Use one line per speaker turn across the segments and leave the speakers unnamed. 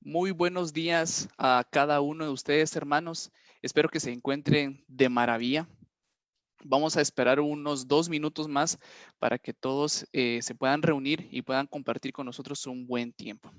Muy buenos días a cada uno de ustedes, hermanos. Espero que se encuentren de maravilla. Vamos a esperar unos 2 minutos más para que todos se puedan reunir y puedan compartir con nosotros un buen tiempo.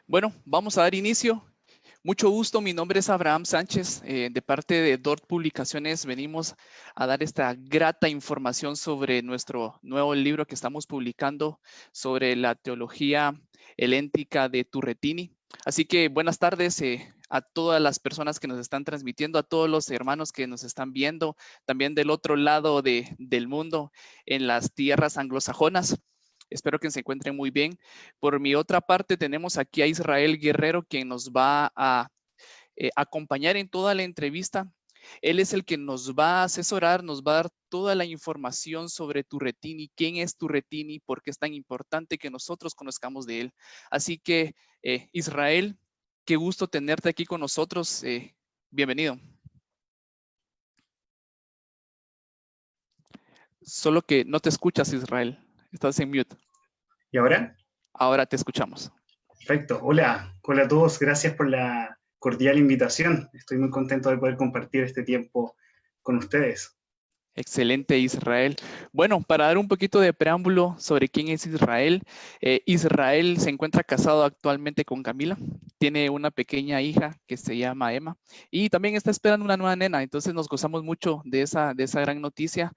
Bueno, vamos a dar inicio. Mucho gusto, mi nombre es Abraham Sánchez. De parte de DORT Publicaciones venimos a dar esta grata información sobre nuestro nuevo libro que estamos publicando sobre la teología helénica de Turretini. Así que buenas tardes a todas las personas que nos están transmitiendo, a todos los hermanos que nos están viendo, también del otro lado del mundo, en las tierras anglosajonas. Espero que se encuentren muy bien. Por mi otra parte, tenemos aquí a Israel Guerrero, quien nos va a acompañar en toda la entrevista. Él es el que nos va a asesorar, nos va a dar toda la información sobre Turretini, quién es Turretini, por qué es tan importante que nosotros conozcamos de él. Así que, Israel, qué gusto tenerte aquí con nosotros. Bienvenido. Solo que no te escuchas, Israel. Estás en mute.
¿Y ahora?
Ahora te escuchamos.
Perfecto. Hola a todos. Gracias por la cordial invitación. Estoy muy contento de poder compartir este tiempo con ustedes.
Excelente, Israel. Bueno, para dar un poquito de preámbulo sobre quién es Israel, Israel se encuentra casado actualmente con Camila, tiene una pequeña hija que se llama Emma y también está esperando una nueva nena, entonces nos gozamos mucho de esa gran noticia.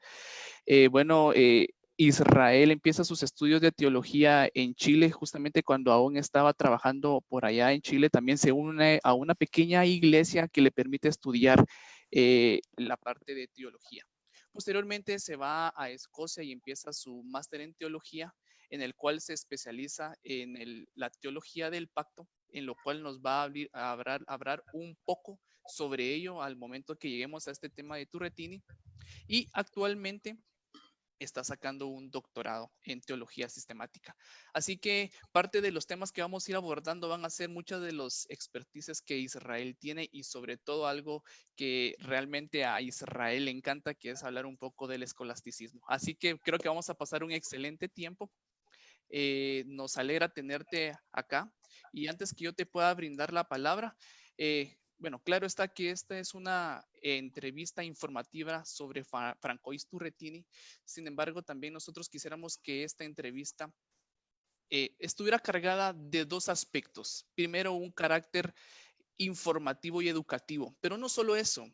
Israel empieza sus estudios de teología en Chile, justamente cuando aún estaba trabajando por allá en Chile, también se une a una pequeña iglesia que le permite estudiar la parte de teología. Posteriormente se va a Escocia y empieza su máster en teología, en el cual se especializa en la teología del pacto, en lo cual nos va a hablar un poco sobre ello al momento que lleguemos a este tema de Turretini. Y actualmente está sacando un doctorado en teología sistemática. Así que parte de los temas que vamos a ir abordando van a ser muchas de los expertices que Israel tiene y sobre todo algo que realmente a Israel le encanta, que es hablar un poco del escolasticismo. Así que creo que vamos a pasar un excelente tiempo. Nos alegra tenerte acá y antes que yo te pueda brindar la palabra, bueno, claro está que esta es una entrevista informativa sobre Francois Turretini. Sin embargo, también nosotros quisiéramos que esta entrevista estuviera cargada de dos aspectos. Primero, un carácter informativo y educativo, pero no solo eso.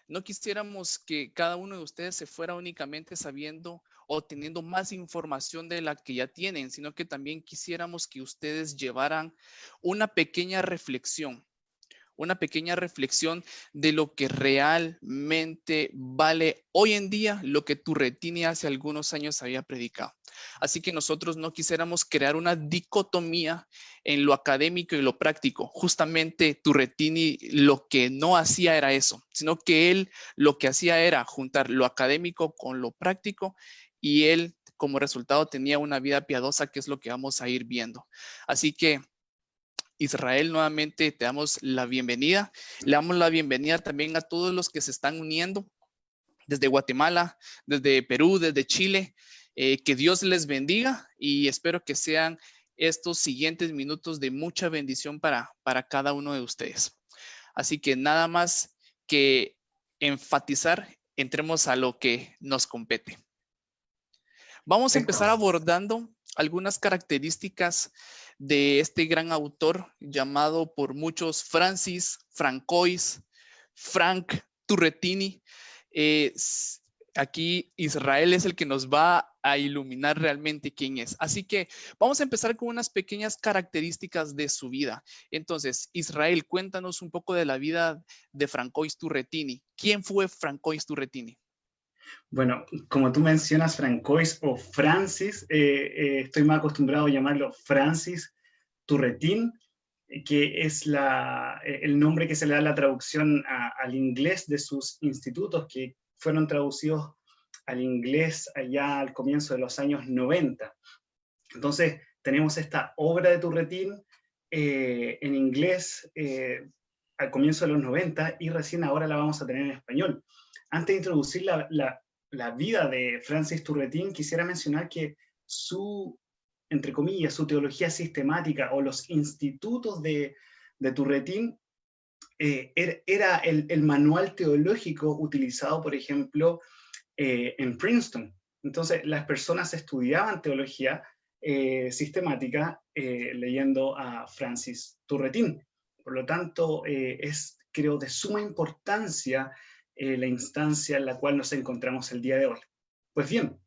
No quisiéramos que cada uno de ustedes se fuera únicamente sabiendo o teniendo más información de la que ya tienen, sino que también quisiéramos que ustedes llevaran una pequeña reflexión de lo que realmente vale hoy en día lo que Turretini hace algunos años había predicado. Así que nosotros no quisiéramos crear una dicotomía en lo académico y lo práctico. Justamente Turretini lo que no hacía era eso, sino que él lo que hacía era juntar lo académico con lo práctico y él como resultado tenía una vida piadosa, que es lo que vamos a ir viendo. Así que Israel, nuevamente te damos la bienvenida. Le damos la bienvenida también a todos los que se están uniendo desde Guatemala, desde Perú, desde Chile. Que Dios les bendiga y espero que sean estos siguientes minutos de mucha bendición para cada uno de ustedes. Así que nada más que enfatizar, entremos a lo que nos compete. Vamos a empezar abordando algunas características de este gran autor llamado por muchos Francois Frank Turretini. Aquí Israel es el que nos va a iluminar realmente quién es. Así que vamos a empezar con unas pequeñas características de su vida. Entonces, Israel, cuéntanos un poco de la vida de Francois Turretini. ¿Quién fue Francois Turretini?
Bueno, como tú mencionas, Francois o Francis, estoy más acostumbrado a llamarlo Francis Turretin, que es el nombre que se le da la traducción al inglés de sus institutos, que fueron traducidos al inglés allá al comienzo de los años 90. Entonces, tenemos esta obra de Turretin en inglés al comienzo de los 90 y recién ahora la vamos a tener en español. Antes de introducir la vida de Francis Turretin, quisiera mencionar que su, entre comillas, su teología sistemática o los institutos de Turretin era el manual teológico utilizado, por ejemplo, en Princeton. Entonces, las personas estudiaban teología sistemática leyendo a Francis Turretin. Por lo tanto, es, creo, de suma importancia la instancia en la cual nos encontramos el día de hoy. Pues bien,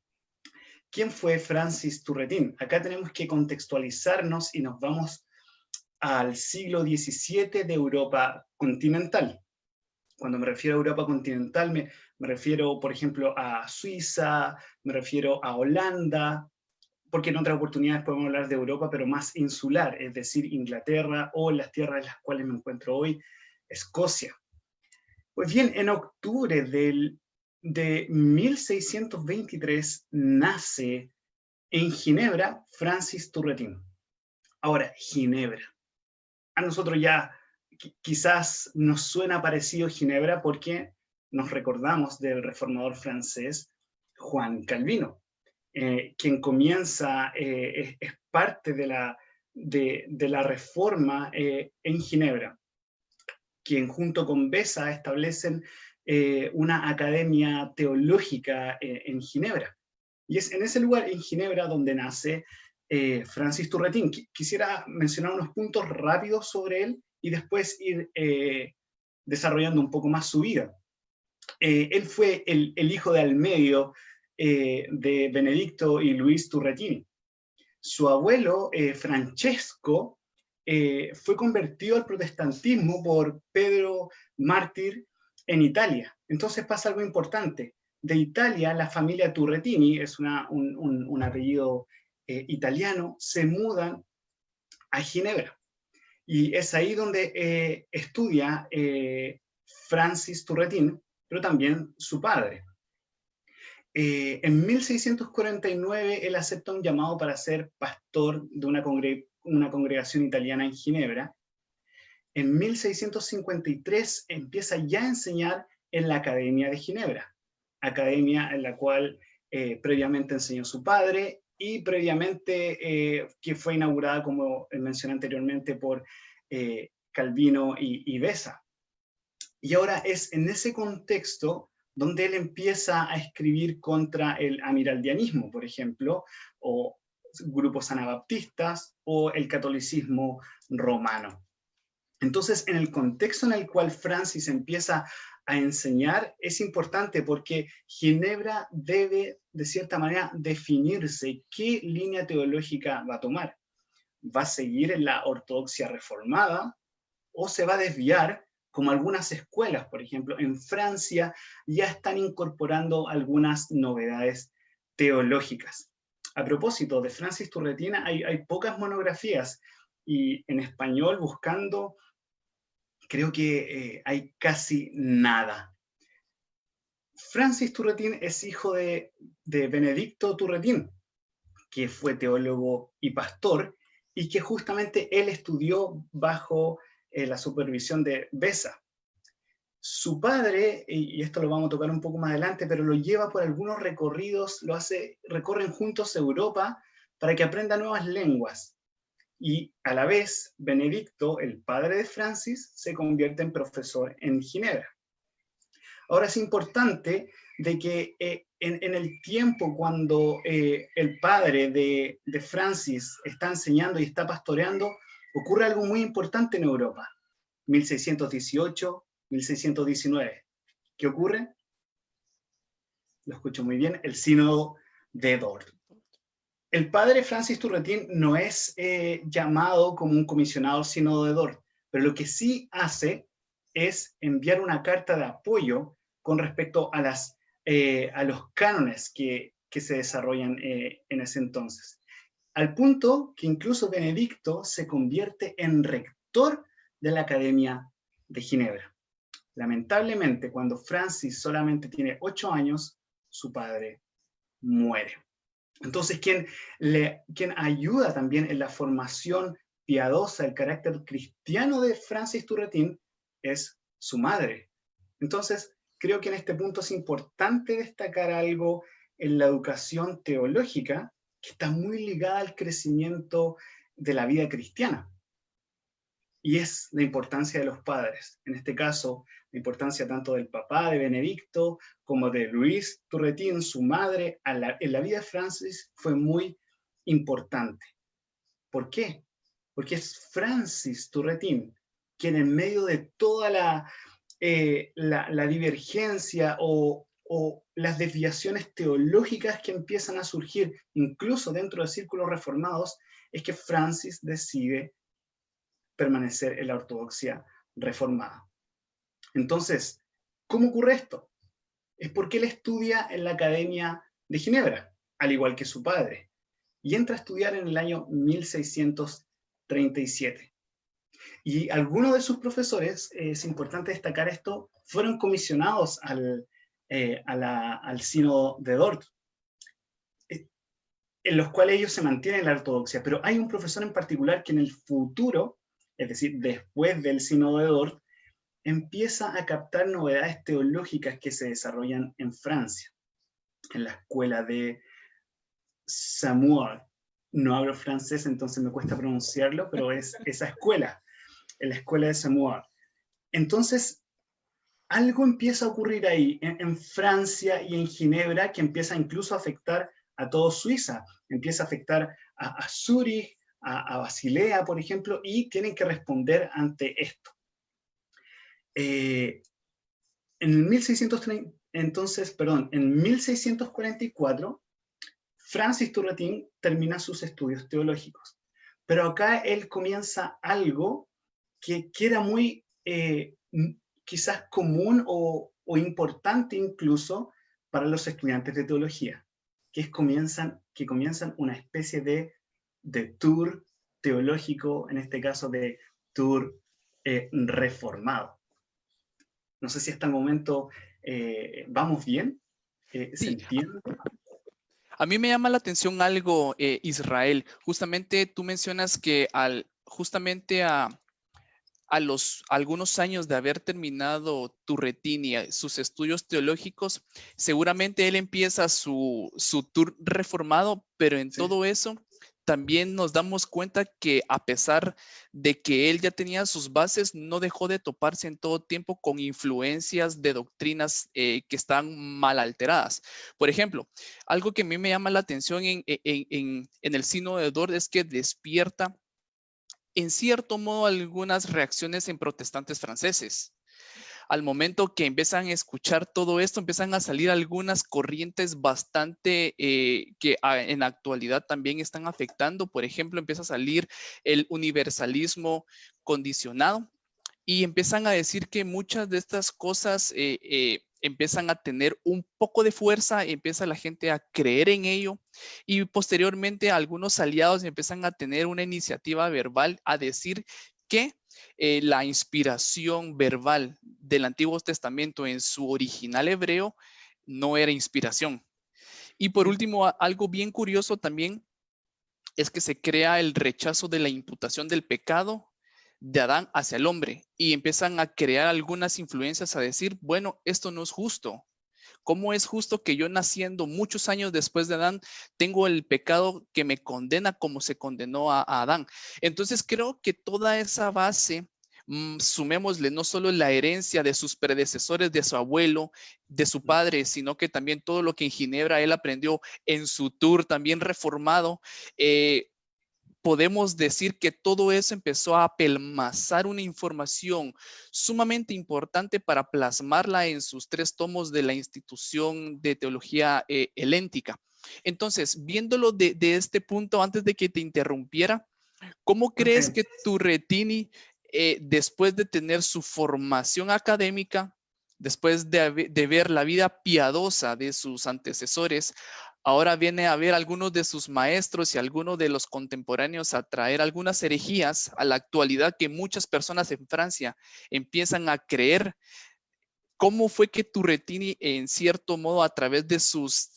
¿quién fue Francis Turretin? Acá tenemos que contextualizarnos y nos vamos al siglo XVII de Europa continental. Cuando me refiero a Europa continental, me refiero, por ejemplo, a Suiza, me refiero a Holanda, porque en otras oportunidades podemos hablar de Europa, pero más insular, es decir, Inglaterra o las tierras en las cuales me encuentro hoy, Escocia. Pues bien, en octubre de 1623 nace en Ginebra Francis Turretin. Ahora, Ginebra. A nosotros ya quizás nos suena parecido Ginebra porque nos recordamos del reformador francés Juan Calvino, quien comienza, es parte de la reforma en Ginebra, quien junto con Beza establecen una academia teológica en Ginebra. Y es en ese lugar, en Ginebra, donde nace Francis Turretin. Quisiera mencionar unos puntos rápidos sobre él y después ir desarrollando un poco más su vida. Él fue el hijo de al medio de Benedicto y Luis Turretini. Su abuelo, Francesco, fue convertido al protestantismo por Pedro Mártir en Italia. Entonces pasa algo importante. De Italia, la familia Turretini, es un apellido italiano, se mudan a Ginebra. Y es ahí donde estudia Francis Turretin, pero también su padre. En 1649 él acepta un llamado para ser pastor de una congregación italiana en Ginebra. En 1653 empieza ya a enseñar en la Academia de Ginebra, academia en la cual previamente enseñó su padre y previamente que fue inaugurada, como mencioné anteriormente, por Calvino y Beza. Y ahora es en ese contexto donde él empieza a escribir contra el amiraldianismo, por ejemplo, o grupos anabaptistas, o el catolicismo romano. Entonces, en el contexto en el cual Francis empieza a enseñar, es importante porque Ginebra debe, de cierta manera, definirse qué línea teológica va a tomar. ¿Va a seguir en la ortodoxia reformada o se va a desviar, como algunas escuelas, por ejemplo, en Francia ya están incorporando algunas novedades teológicas? A propósito de Francis Turretin, hay pocas monografías y en español buscando, creo que hay casi nada. Francis Turretin es hijo de Benedicto Turretin, que fue teólogo y pastor, y que justamente él estudió bajo la supervisión de Beza. Su padre, y esto lo vamos a tocar un poco más adelante, pero lo lleva por algunos recorridos, recorren juntos Europa para que aprenda nuevas lenguas. Y a la vez, Benedicto, el padre de Francis, se convierte en profesor en Ginebra. Ahora es importante de que en el tiempo cuando el padre de Francis está enseñando y está pastoreando, ocurre algo muy importante en Europa. 1618, 1619. ¿Qué ocurre? Lo escucho muy bien, el Sínodo de Dort. El padre Francis Turretin no es llamado como un comisionado al Sínodo de Dort, pero lo que sí hace es enviar una carta de apoyo con respecto a, a los cánones que se desarrollan en ese entonces. Al punto que incluso Benedicto se convierte en rector de la Academia de Ginebra. Lamentablemente, cuando Francis solamente tiene 8 años, su padre muere. Entonces, quien ayuda también en la formación piadosa, el carácter cristiano de Francis Turretin, es su madre. Entonces, creo que en este punto es importante destacar algo en la educación teológica que está muy ligada al crecimiento de la vida cristiana. Y es la importancia de los padres. En este caso, la importancia tanto del papá de Benedicto como de Luis Turretin, su madre, en la vida de Francis fue muy importante. ¿Por qué? Porque es Francis Turretin quien en medio de toda la divergencia o las desviaciones teológicas que empiezan a surgir, incluso dentro de círculos reformados, es que Francis decide permanecer en la ortodoxia reformada. Entonces, ¿cómo ocurre esto? Es porque él estudia en la Academia de Ginebra, al igual que su padre, y entra a estudiar en el año 1637. Y algunos de sus profesores, es importante destacar esto, fueron comisionados al Sínodo de Dort, en los cuales ellos se mantienen en la ortodoxia, pero hay un profesor en particular que en el futuro, es decir, después del Sínodo de Dort, empieza a captar novedades teológicas que se desarrollan en Francia, en la escuela de Saumur. No hablo francés, entonces me cuesta pronunciarlo, pero es esa escuela, en la escuela de Saumur. Entonces, algo empieza a ocurrir ahí, en Francia y en Ginebra, que empieza incluso a afectar a todo Suiza, empieza a afectar a Zúrich, a Basilea, por ejemplo, y tienen que responder ante esto. En 1644, Francis Turretin termina sus estudios teológicos, pero acá él comienza algo que era muy quizás común o importante incluso para los estudiantes de teología, que comienzan una especie de tour teológico, en este caso de tour reformado. No sé si hasta el momento vamos bien, ¿se
Sí,
entiende?
a mí me llama la atención algo, Israel. Justamente tú mencionas que justamente a algunos años de haber terminado Turretin y sus estudios teológicos, seguramente él empieza su tour reformado, pero en
Sí.
todo eso también nos damos cuenta que a pesar de que él ya tenía sus bases, no dejó de toparse en todo tiempo con influencias de doctrinas que están mal alteradas. Por ejemplo, algo que a mí me llama la atención en el Sínodo de Dort es que despierta en cierto modo algunas reacciones en protestantes franceses. Al momento que empiezan a escuchar todo esto, empiezan a salir algunas corrientes bastante que en la actualidad también están afectando. Por ejemplo, empieza a salir el universalismo condicionado y empiezan a decir que muchas de estas cosas empiezan a tener un poco de fuerza, empieza la gente a creer en ello y posteriormente algunos aliados empiezan a tener una iniciativa verbal a decir que la inspiración verbal del Antiguo Testamento en su original hebreo no era inspiración. Y por último, algo bien curioso también es que se crea el rechazo de la imputación del pecado de Adán hacia el hombre y empiezan a crear algunas influencias a decir, bueno, esto no es justo. ¿Cómo es justo que yo naciendo muchos años después de Adán tengo el pecado que me condena como se condenó a Adán? Entonces creo que toda esa base, sumémosle no solo la herencia de sus predecesores, de su abuelo, de su padre, sino que también todo lo que en Ginebra él aprendió en su tour también reformado, podemos decir que todo eso empezó a apelmazar una información sumamente importante para plasmarla en sus 3 tomos de la institución de teología heléntica. Entonces, viéndolo de este punto, antes de que te interrumpiera, ¿cómo crees que Turretini, después de tener su formación académica, después de ver la vida piadosa de sus antecesores, ahora viene a ver algunos de sus maestros y algunos de los contemporáneos a traer algunas herejías a la actualidad que muchas personas en Francia empiezan a creer? ¿Cómo fue que Turretini, en cierto modo, a través de sus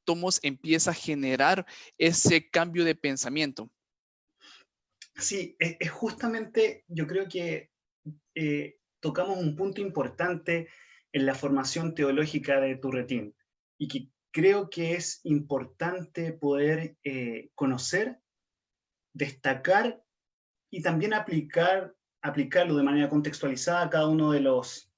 tomos, empieza a generar ese cambio de pensamiento?
Sí, es justamente, yo creo que tocamos un punto importante en la formación teológica de Turretín y que creo que es importante poder conocer, destacar y también aplicarlo de manera contextualizada a cada uno de los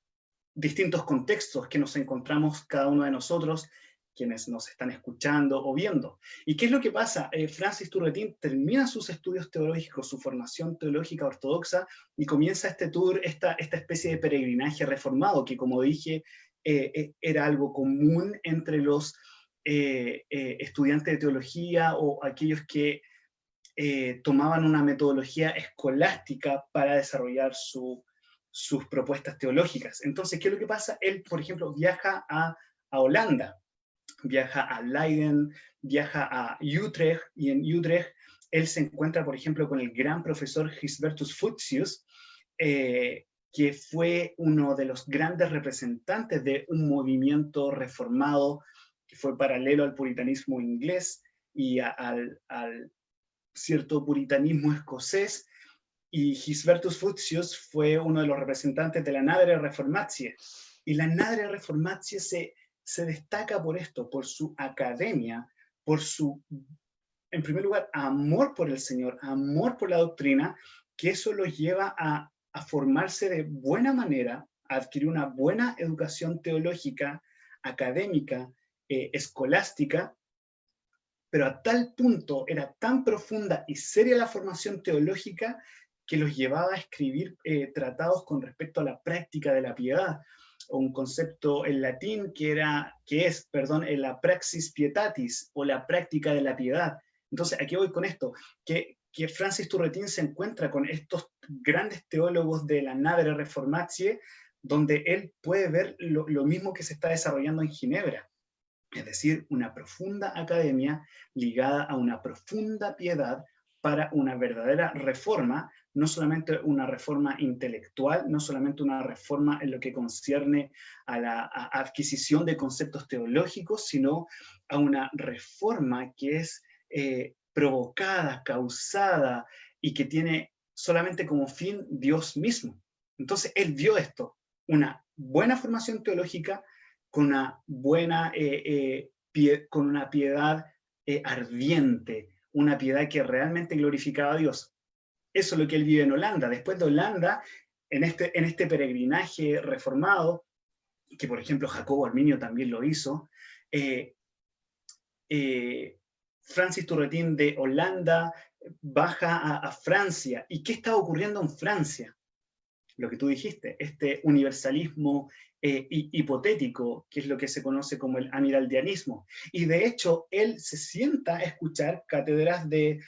distintos contextos que nos encontramos cada uno de nosotros, quienes nos están escuchando o viendo. ¿Y qué es lo que pasa? Francis Turretín termina sus estudios teológicos, su formación teológica ortodoxa, y comienza este tour, esta especie de peregrinaje reformado, que como dije, era algo común entre los estudiantes de teología o aquellos que tomaban una metodología escolástica para desarrollar sus propuestas teológicas. Entonces, ¿qué es lo que pasa? Él, por ejemplo, viaja a Holanda, viaja a Leiden, viaja a Utrecht, y en Utrecht él se encuentra, por ejemplo, con el gran profesor Gisbertus Fuchsius, que fue uno de los grandes representantes de un movimiento reformado que fue paralelo al puritanismo inglés y al cierto puritanismo escocés, y Gisbertus Fuchsius fue uno de los representantes de la Nadere Reformatio. Y la Nadere Reformatio se destaca por esto, por su academia, por su, en primer lugar, amor por el Señor, amor por la doctrina, que eso los lleva a formarse de buena manera, a adquirir una buena educación teológica, académica, escolástica, pero a tal punto era tan profunda y seria la formación teológica que los llevaba a escribir tratados con respecto a la práctica de la piedad, o un concepto en latín que es, la praxis pietatis, o la práctica de la piedad. Entonces, ¿a qué voy con esto? Que Francis Turretín se encuentra con estos grandes teólogos de la Nadere Reformatio, donde él puede ver lo mismo que se está desarrollando en Ginebra. Es decir, una profunda academia ligada a una profunda piedad para una verdadera reforma, no solamente una reforma intelectual, no solamente una reforma en lo que concierne a la adquisición de conceptos teológicos, sino a una reforma que es provocada, causada y que tiene solamente como fin Dios mismo. Entonces, él vio esto, una buena formación teológica, con una buena, con una piedad ardiente, una piedad que realmente glorificaba a Dios. Eso es lo que él vive en Holanda. Después de Holanda, en este peregrinaje reformado, que por ejemplo Jacobo Arminio también lo hizo, Francis Turretín de Holanda baja a Francia. ¿Y qué estaba ocurriendo en Francia? Lo que tú dijiste, este universalismo hipotético, que es lo que se conoce como el amiraldianismo. Y de hecho, él se sienta a escuchar cátedras de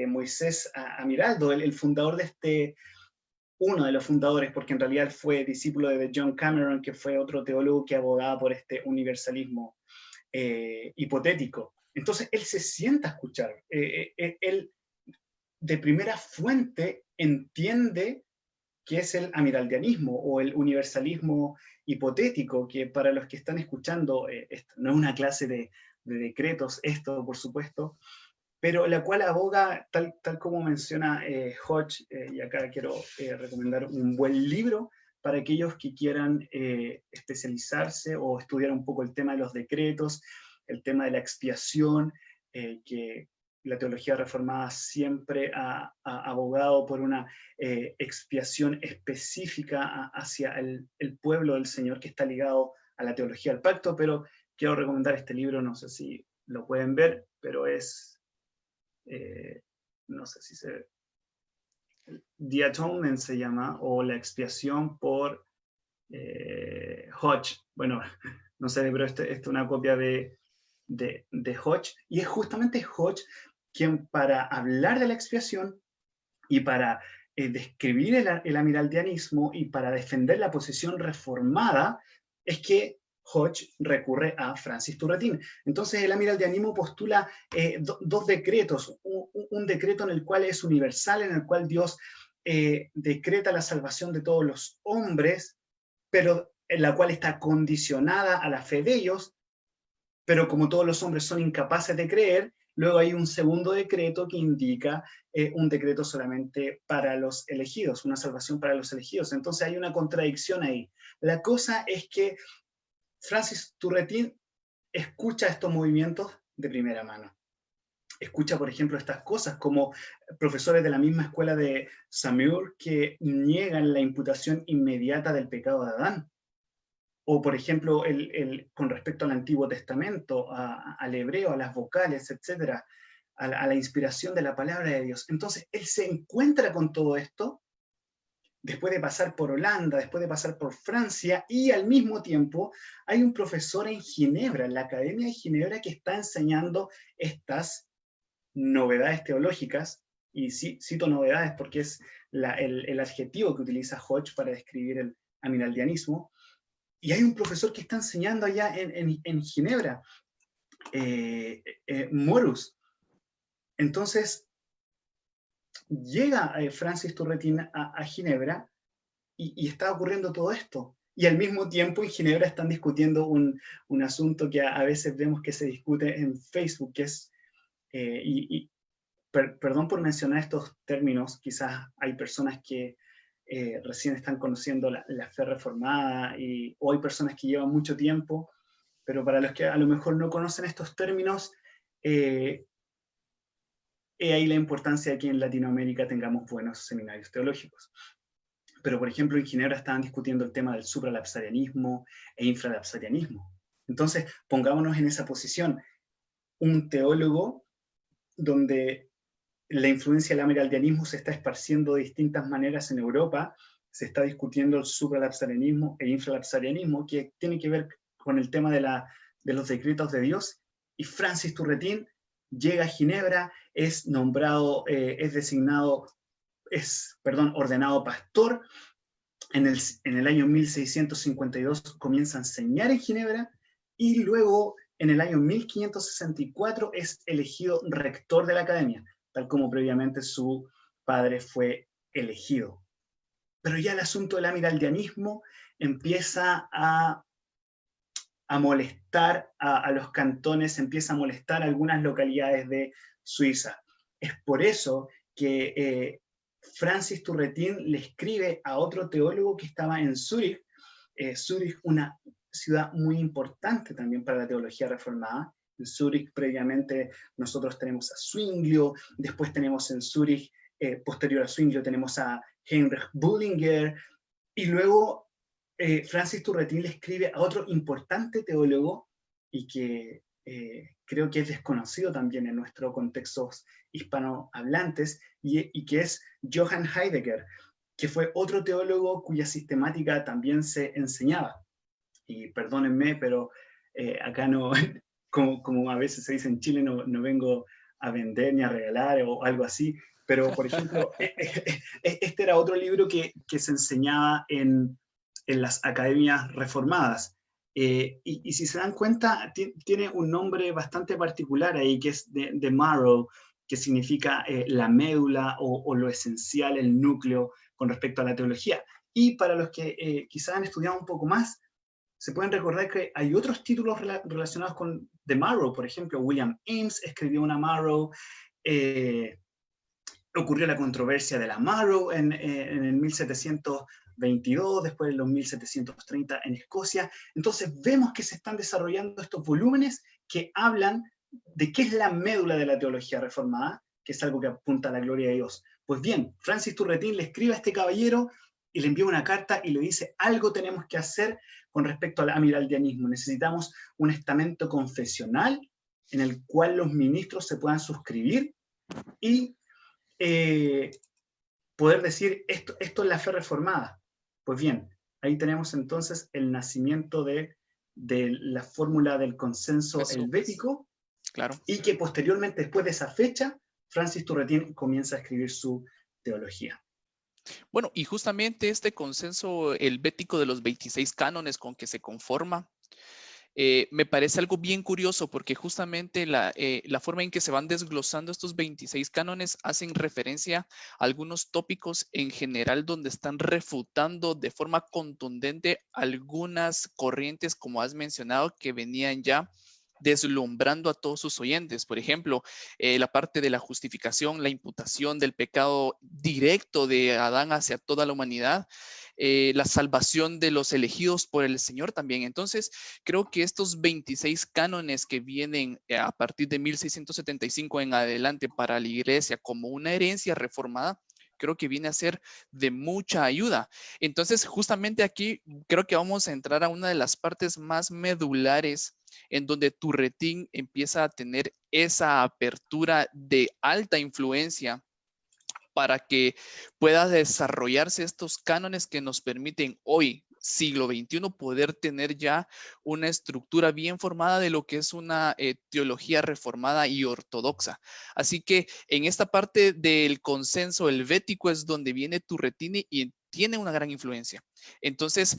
Moisés Amiraldo, el fundador de uno de los fundadores, porque en realidad fue discípulo de John Cameron, que fue otro teólogo que abogaba por este universalismo hipotético. Entonces, él se sienta a escuchar. Él de primera fuente entiende qué es el amiraldianismo o el universalismo hipotético, que para los que están escuchando, esto no es una clase de decretos, esto por supuesto, pero la cual aboga, tal como menciona Hodge, y acá quiero recomendar un buen libro para aquellos que quieran especializarse o estudiar un poco el tema de los decretos, el tema de la expiación, que la teología reformada siempre ha abogado por una expiación específica hacia el pueblo del Señor, que está ligado a la teología del pacto, pero quiero recomendar este libro, no sé si lo pueden ver, pero es, no sé si se... The Atonement se llama, o la expiación por Hodge. Bueno, no sé, pero esta es una copia de Hodge, y es justamente Hodge quien, para hablar de la expiación y para describir el amiraldianismo y para defender la posición reformada, es que Hodge recurre a Francis Turretin. Entonces el amiraldianismo postula dos decretos, un decreto en el cual es universal, en el cual Dios decreta la salvación de todos los hombres, pero en la cual está condicionada a la fe de ellos, pero como todos los hombres son incapaces de creer, luego hay un segundo decreto que indica un decreto solamente para los elegidos, una salvación para los elegidos. Entonces hay una contradicción ahí. La cosa es que Francis Turretin escucha estos movimientos de primera mano. Escucha, por ejemplo, estas cosas como profesores de la misma escuela de Samur que niegan la imputación inmediata del pecado de Adán. O, por ejemplo, con respecto al Antiguo Testamento, al hebreo, a las vocales, etcétera, a la inspiración de la palabra de Dios. Entonces, él se encuentra con todo esto después de pasar por Holanda, después de pasar por Francia, y al mismo tiempo hay un profesor en Ginebra, en la Academia de Ginebra, que está enseñando estas novedades teológicas, y cito novedades porque es el adjetivo que utiliza Hodge para describir el amiraldianismo. Y hay un profesor que está enseñando allá en Ginebra, Morus. Entonces, llega Francis Turretin a Ginebra y está ocurriendo todo esto. Y al mismo tiempo en Ginebra están discutiendo un asunto que a veces vemos que se discute en Facebook, que es, perdón por mencionar estos términos, quizás hay personas que recién están conociendo la fe reformada, o hay personas que llevan mucho tiempo, pero para los que a lo mejor no conocen estos términos, ahí la importancia de que en Latinoamérica tengamos buenos seminarios teológicos. Pero, por ejemplo, en Ginebra estaban discutiendo el tema del supralapsarianismo e infralapsarianismo. Entonces, pongámonos en esa posición. Un teólogo donde la influencia del amiraldianismo se está esparciendo de distintas maneras en Europa, se está discutiendo el supralapsarianismo e infralapsarianismo, que tiene que ver con el tema de los decretos de Dios, y Francis Turretin llega a Ginebra, es nombrado, ordenado pastor. En el año 1652 comienza a enseñar en Ginebra, y luego en el año 1564 es elegido rector de la academia, tal como previamente su padre fue elegido. Pero ya el asunto del amiraldianismo empieza a molestar a los cantones, empieza a molestar a algunas localidades de Suiza. Es por eso que Francis Turretin le escribe a otro teólogo que estaba en Zúrich, Zúrich, una ciudad muy importante también para la teología reformada. En Zúrich previamente nosotros tenemos a Zwinglio, después tenemos en Zúrich, posterior a Zwinglio, tenemos a Heinrich Bullinger, y luego Francis Turretin le escribe a otro importante teólogo, y que creo que es desconocido también en nuestros contextos hispanohablantes, y que es Johann Heidegger, que fue otro teólogo cuya sistemática también se enseñaba. Y perdónenme, pero acá no, como a veces se dice en Chile, no vengo a vender ni a regalar o algo así, pero por ejemplo, este era otro libro que se enseñaba en las academias reformadas. Y si se dan cuenta, tiene un nombre bastante particular ahí, que es de Marrow, que significa la médula o lo esencial, el núcleo con respecto a la teología. Y para los que quizás han estudiado un poco más, se pueden recordar que hay otros títulos relacionados con The Marrow. Por ejemplo, William Ames escribió una Marrow, ocurrió la controversia de la Marrow en el 1722, después en los 1730 en Escocia. Entonces vemos que se están desarrollando estos volúmenes que hablan de qué es la médula de la teología reformada, que es algo que apunta a la gloria de Dios. Pues bien, Francis Turretin le escribe a este caballero y le envía una carta y le dice: algo tenemos que hacer con respecto al amiraldianismo. Necesitamos un estamento confesional en el cual los ministros se puedan suscribir y poder decir, esto es la fe reformada. Pues bien, ahí tenemos entonces el nacimiento de la fórmula del consenso
Eso,
helvético,
claro.
y que posteriormente, después de esa fecha, Francis Turretin comienza a escribir su teología.
Bueno, y justamente este consenso helvético de los 26 cánones con que se conforma, me parece algo bien curioso porque justamente la forma en que se van desglosando estos 26 cánones hacen referencia a algunos tópicos en general donde están refutando de forma contundente algunas corrientes, como has mencionado, que venían ya deslumbrando a todos sus oyentes. Por ejemplo, la parte de la justificación, la imputación del pecado directo de Adán hacia toda la humanidad, la salvación de los elegidos por el Señor también. Entonces, creo que estos 26 cánones que vienen a partir de 1675 en adelante para la iglesia como una herencia reformada, creo que viene a ser de mucha ayuda. Entonces, justamente aquí creo que vamos a entrar a una de las partes más medulares en donde Turretin empieza a tener esa apertura de alta influencia para que pueda desarrollarse estos cánones que nos permiten hoy, siglo XXI, poder tener ya una estructura bien formada de lo que es una teología reformada y ortodoxa. Así que en esta parte del consenso helvético es donde viene Turretin y tiene una gran influencia. Entonces,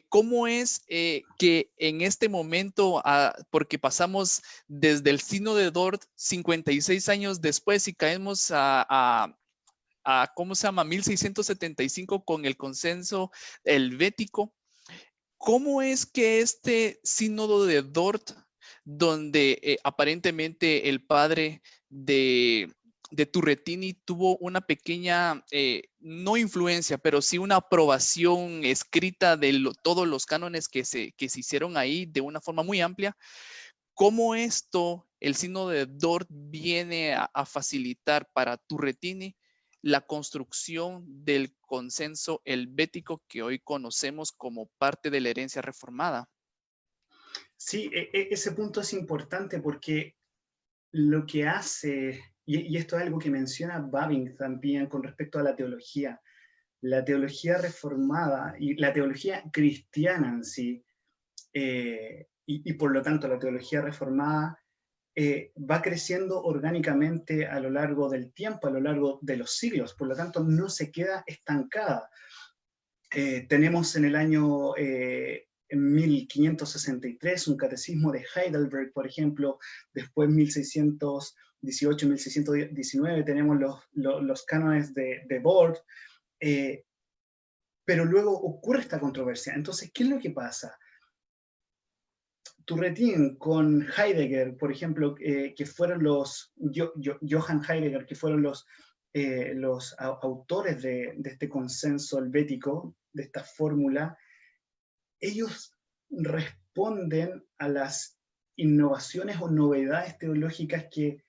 ¿cómo es que en este momento, porque pasamos desde el Sínodo de Dort 56 años después y caemos ¿cómo se llama? 1675 con el consenso helvético. ¿Cómo es que este sínodo de Dort, donde aparentemente el padre de Turretini tuvo una pequeña, no influencia, pero sí una aprobación escrita de todos los cánones que se hicieron ahí de una forma muy amplia? ¿Cómo esto, el sínodo de Dort, viene a facilitar para Turretini la construcción del consenso helvético que hoy conocemos como parte de la herencia reformada?
Sí, ese punto es importante porque lo que hace, y esto es algo que menciona Babbing también con respecto a la teología reformada y la teología cristiana en sí, y por lo tanto la teología reformada va creciendo orgánicamente a lo largo del tiempo, a lo largo de los siglos, por lo tanto no se queda estancada. Tenemos en el año en 1563 un catecismo de Heidelberg, por ejemplo, después 1618, 1619 tenemos los cánones de Dort, pero luego ocurre esta controversia. Entonces, ¿qué es lo que pasa? Turretin con Heidegger, por ejemplo, que fueron Johann Heidegger, que fueron los autores de este consenso helvético, de esta fórmula, ellos responden a las innovaciones o novedades teológicas que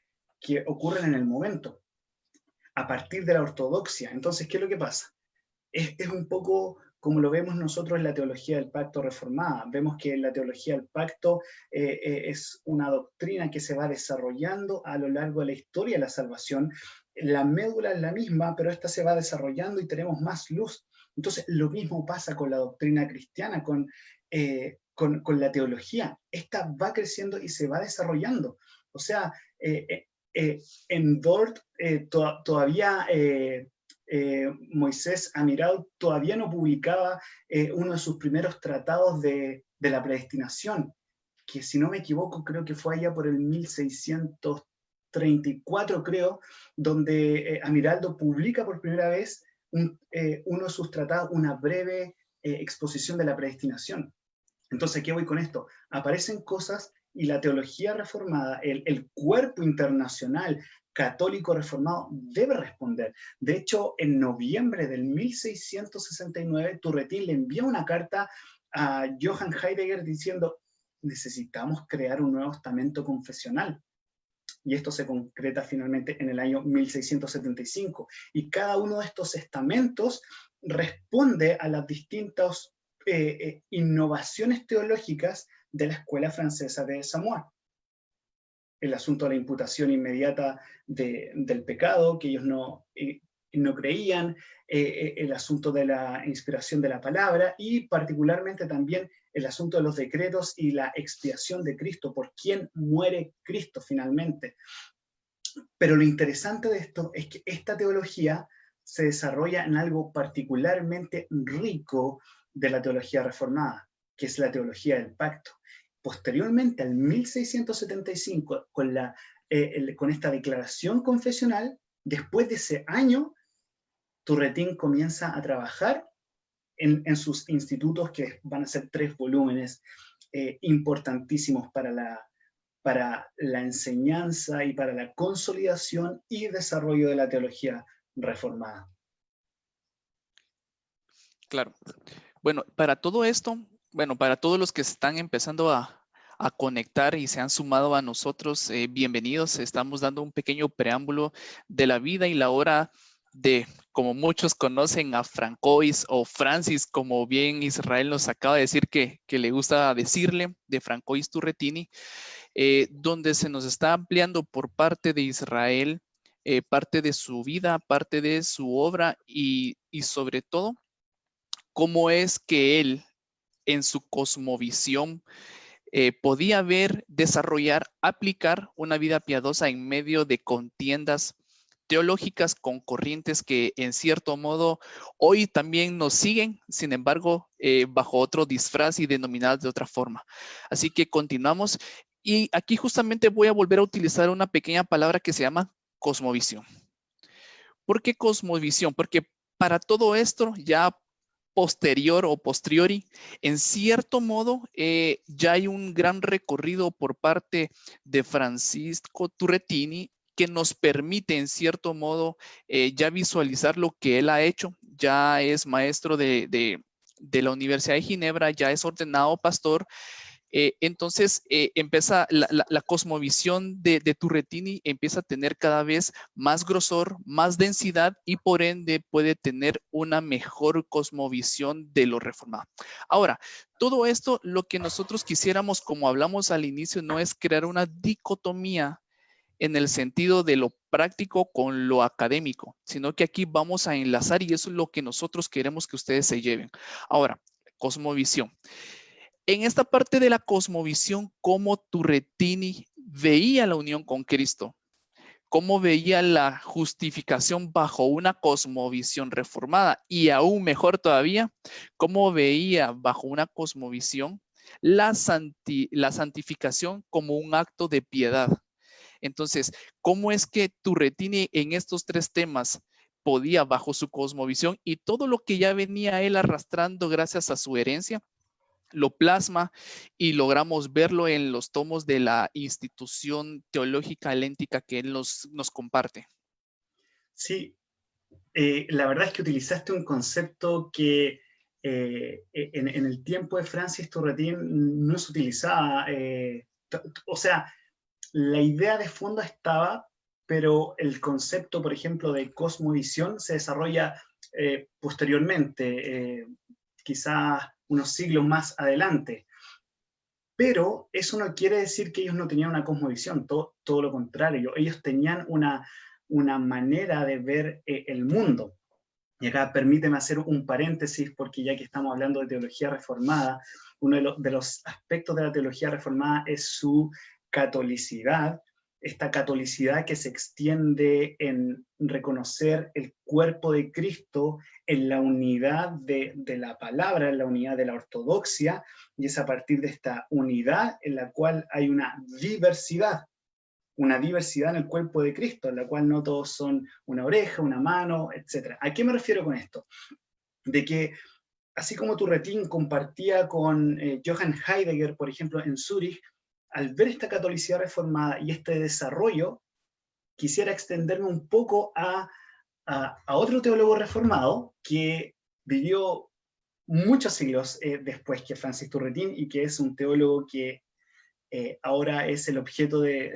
ocurren en el momento, a partir de la ortodoxia. Entonces, ¿qué es lo que pasa? Es un poco como lo vemos nosotros en la teología del pacto reformada. Vemos que la teología del pacto es una doctrina que se va desarrollando a lo largo de la historia de la salvación. La médula es la misma, pero esta se va desarrollando y tenemos más luz. Entonces, lo mismo pasa con la doctrina cristiana, con la teología. Esta va creciendo y se va desarrollando. O sea, en Dort todavía Moisés Amirault todavía no publicaba uno de sus primeros tratados de la predestinación, que si no me equivoco creo que fue allá por el 1634, creo, donde Amiraldo publica por primera vez uno de sus tratados, una breve exposición de la predestinación. Entonces, ¿qué voy con esto? Aparecen cosas y la teología reformada, el cuerpo internacional católico reformado debe responder. De hecho, en noviembre del 1669, Turretin le envía una carta a Johann Heidegger diciendo: necesitamos crear un nuevo estamento confesional. Y esto se concreta finalmente en el año 1675. Y cada uno de estos estamentos responde a las distintas innovaciones teológicas de la escuela francesa de Samoa. el asunto de la imputación inmediata del pecado, que ellos no creían, el asunto de la inspiración de la palabra y particularmente también el asunto de los decretos y la expiación de Cristo, por quién muere Cristo finalmente. Pero lo interesante de esto es que esta teología se desarrolla en algo particularmente rico de la teología reformada, que es la teología del pacto. Posteriormente, al 1675, con esta declaración confesional, después de ese año, Turretín comienza a trabajar en sus institutos, que van a ser 3 volúmenes importantísimos para la enseñanza y para la consolidación y desarrollo de la teología reformada.
Claro. Bueno, para todo esto, para todos los que están empezando a conectar y se han sumado a nosotros, bienvenidos. Estamos dando un pequeño preámbulo de la vida y la obra de, como muchos conocen, a Francois o Francis, como bien Israel nos acaba de decir que le gusta decirle, de Francois Turretini, donde se nos está ampliando por parte de Israel, parte de su vida, parte de su obra y sobre todo, cómo es que él, en su cosmovisión, podía ver, desarrollar, aplicar una vida piadosa en medio de contiendas teológicas con corrientes que en cierto modo hoy también nos siguen, sin embargo, bajo otro disfraz y denominadas de otra forma. Así que continuamos y aquí justamente voy a volver a utilizar una pequeña palabra que se llama cosmovisión. ¿Por qué cosmovisión? Porque para todo esto ya posterior o posteriori, en cierto modo, ya hay un gran recorrido por parte de Francisco Turretini que nos permite, en cierto modo, ya visualizar lo que él ha hecho. Ya es maestro de la Universidad de Ginebra, ya es ordenado pastor. Entonces, empieza la cosmovisión de Turretini empieza a tener cada vez más grosor, más densidad y por ende puede tener una mejor cosmovisión de lo reformado. Ahora, todo esto, lo que nosotros quisiéramos, como hablamos al inicio, no es crear una dicotomía en el sentido de lo práctico con lo académico, sino que aquí vamos a enlazar y eso es lo que nosotros queremos que ustedes se lleven. Ahora, cosmovisión. En esta parte de la cosmovisión, cómo Turretini veía la unión con Cristo, cómo veía la justificación bajo una cosmovisión reformada y aún mejor todavía, cómo veía bajo una cosmovisión la santificación como un acto de piedad. Entonces, ¿cómo es que Turretini en estos 3 temas podía bajo su cosmovisión y todo lo que ya venía él arrastrando gracias a su herencia? Lo plasma y logramos verlo en los tomos de la institución teológica helénica que él nos comparte.
Sí, la verdad es que utilizaste un concepto que en el tiempo de Francis Turretin no se utilizaba. O sea, la idea de fondo estaba, pero el concepto, por ejemplo, de cosmovisión se desarrolla posteriormente, quizás unos siglos más adelante. Pero eso no quiere decir que ellos no tenían una cosmovisión, todo lo contrario. Ellos tenían una manera de ver el mundo. Y acá permíteme hacer un paréntesis, porque ya que estamos hablando de teología reformada, uno de los aspectos de la teología reformada es su catolicidad, esta catolicidad que se extiende en reconocer el cuerpo de Cristo en la unidad de la palabra, en la unidad de la ortodoxia, y es a partir de esta unidad en la cual hay una diversidad en el cuerpo de Cristo, en la cual no todos son una oreja, una mano, etc. ¿A qué me refiero con esto? De que, así como Turretin compartía con Johann Heidegger, por ejemplo, en Zúrich, al ver esta catolicidad reformada y este desarrollo, quisiera extenderme un poco a otro teólogo reformado que vivió muchos siglos después que Francis Turretin y que es un teólogo que ahora es el objeto de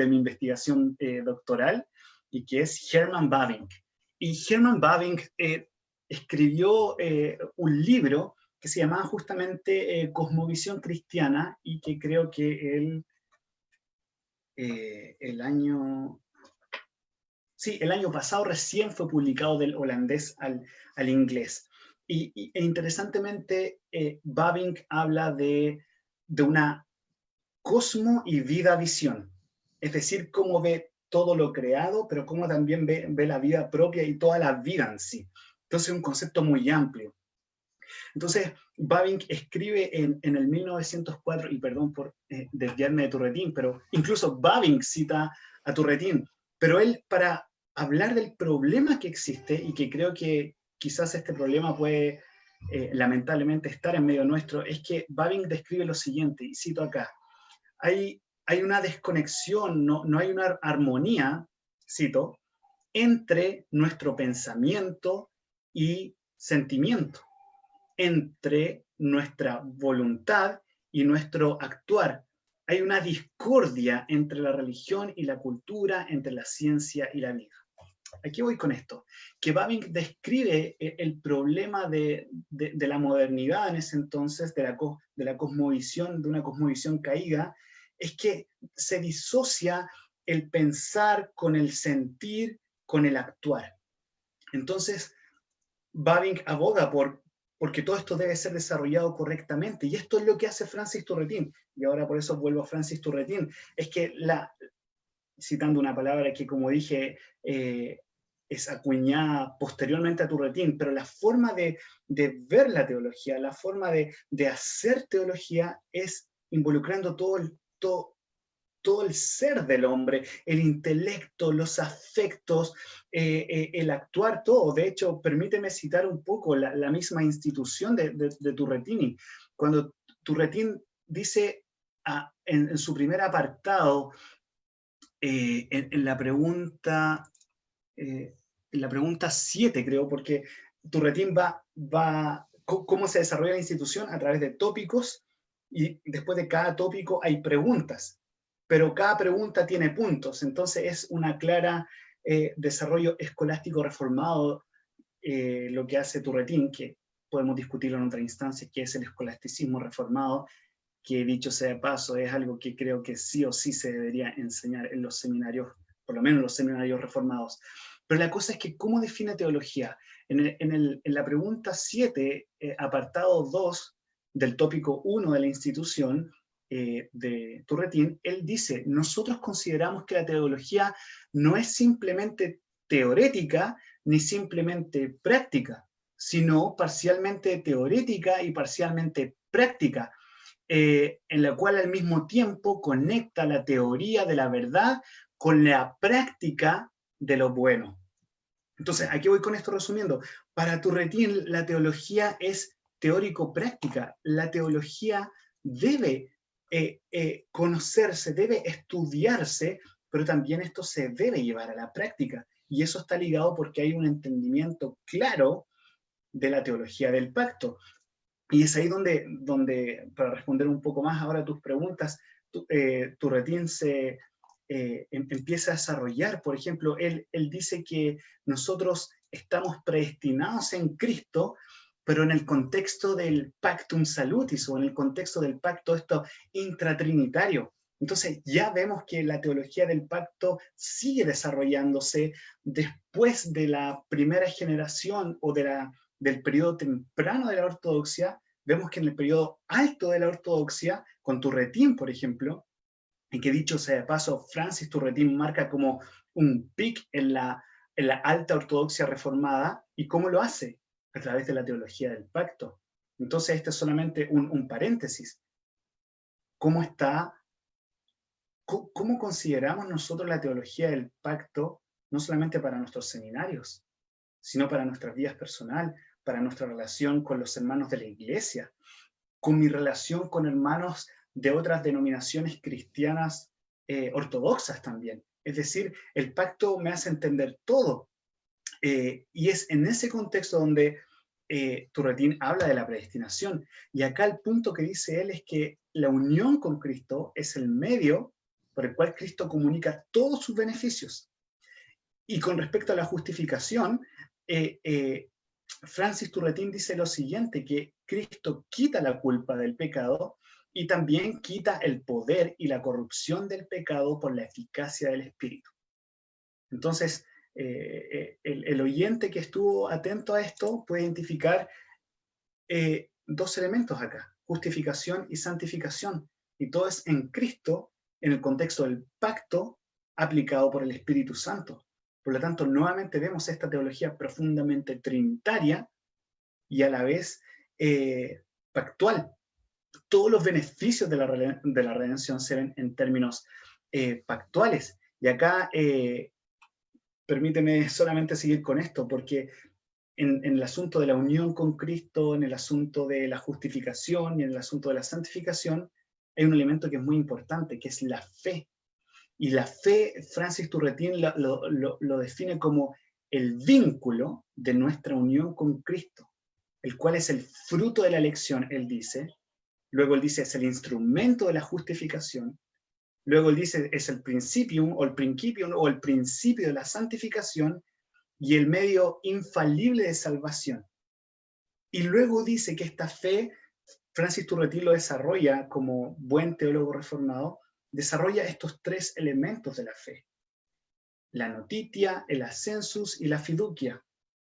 mi investigación doctoral, y que es Herman Bavinck. Y Herman Bavinck escribió un libro que se llamaba justamente Cosmovisión Cristiana, y que creo que él el año... Sí, el año pasado recién fue publicado del holandés al inglés. E interesantemente, Bavinck habla de una cosmo y vida visión. Es decir, cómo ve todo lo creado, pero cómo también ve la vida propia y toda la vida en sí. Entonces es un concepto muy amplio. Entonces, Bavinck escribe en el 1904, y perdón por desviarme de Turretín, pero incluso Bavinck cita a Turretín, pero él, para hablar del problema que existe, y que creo que quizás este problema puede lamentablemente estar en medio nuestro, es que Bavinck describe lo siguiente, y cito acá: hay una desconexión, no hay una armonía, cito, entre nuestro pensamiento y sentimiento, entre nuestra voluntad y nuestro actuar. Hay una discordia entre la religión y la cultura, entre la ciencia y la vida. ¿A qué voy con esto? Que Bavinck describe el problema de la modernidad en ese entonces, de la cosmovisión, de una cosmovisión caída, es que se disocia el pensar con el sentir, con el actuar. Entonces, Bavinck aboga porque todo esto debe ser desarrollado correctamente. Y esto es lo que hace Francis Turretin. Y ahora por eso vuelvo a Francis Turretin. Es que, citando una palabra que, como dije, es acuñada posteriormente a Turretin, pero la forma de ver la teología, la forma de hacer teología es involucrando todo el ser del hombre, el intelecto, los afectos, el actuar, todo. De hecho, permíteme citar un poco la misma institución de Turretini. Cuando Turretin dice en su primer apartado, en la pregunta 7, creo, porque Turretin cómo se desarrolla la institución a través de tópicos, y después de cada tópico hay preguntas, pero cada pregunta tiene puntos, entonces es una clara desarrollo escolástico reformado, lo que hace Turretin, que podemos discutirlo en otra instancia, que es el escolasticismo reformado, que dicho sea de paso, es algo que creo que sí o sí se debería enseñar en los seminarios, por lo menos en los seminarios reformados. Pero la cosa es que, ¿cómo define teología? En la pregunta 7, apartado 2 del tópico 1 de la institución de Turretin, él dice: nosotros consideramos que la teología no es simplemente teorética ni simplemente práctica, sino parcialmente teorética y parcialmente práctica, en la cual al mismo tiempo conecta la teoría de la verdad con la práctica de lo bueno. Entonces, aquí voy con esto resumiendo. Para Turretin, la teología es teórico-práctica. La teología debe conocerse, debe estudiarse, pero también esto se debe llevar a la práctica. Y eso está ligado porque hay un entendimiento claro de la teología del pacto. Y es ahí donde, para responder un poco más ahora a tus preguntas, Turretin empieza a desarrollar. Por ejemplo, él dice que nosotros estamos predestinados en Cristo, pero en el contexto del pactum salutis, o en el contexto del pacto esto intratrinitario. Entonces ya vemos que la teología del pacto sigue desarrollándose después de la primera generación o del periodo temprano de la ortodoxia. Vemos que en el periodo alto de la ortodoxia, con Turretin, por ejemplo, en que, dicho sea de paso, Francis Turretin marca como un pic en la alta ortodoxia reformada. ¿Y cómo lo hace? A través de la teología del pacto. Entonces, este es solamente un paréntesis. ¿Cómo consideramos nosotros la teología del pacto, no solamente para nuestros seminarios, sino para nuestras vidas personales, para nuestra relación con los hermanos de la iglesia, con mi relación con hermanos de otras denominaciones cristianas ortodoxas también? Es decir, el pacto me hace entender todo. Y es en ese contexto donde Turretin habla de la predestinación. Y acá el punto que dice él es que la unión con Cristo es el medio por el cual Cristo comunica todos sus beneficios. Y con respecto a la justificación, Francis Turretin dice lo siguiente, que Cristo quita la culpa del pecado y también quita el poder y la corrupción del pecado por la eficacia del Espíritu. Entonces, el oyente que estuvo atento a esto puede identificar dos elementos acá, justificación y santificación. Y todo es en Cristo, en el contexto del pacto aplicado por el Espíritu Santo. Por lo tanto, nuevamente vemos esta teología profundamente trinitaria y a la vez pactual. Todos los beneficios de la redención se ven en términos pactuales. Y acá, permíteme solamente seguir con esto, porque en el asunto de la unión con Cristo, en el asunto de la justificación y en el asunto de la santificación, hay un elemento que es muy importante, que es la fe. Y la fe, Francis Turretin lo define como el vínculo de nuestra unión con Cristo, el cual es el fruto de la elección, él dice. Luego él dice, es el instrumento de la justificación. Luego él dice, es el principium o el principio de la santificación y el medio infalible de salvación. Y luego dice que esta fe, Francis Turretin lo desarrolla como buen teólogo reformado, desarrolla estos tres elementos de la fe: la notitia, el ascensus y la fiducia,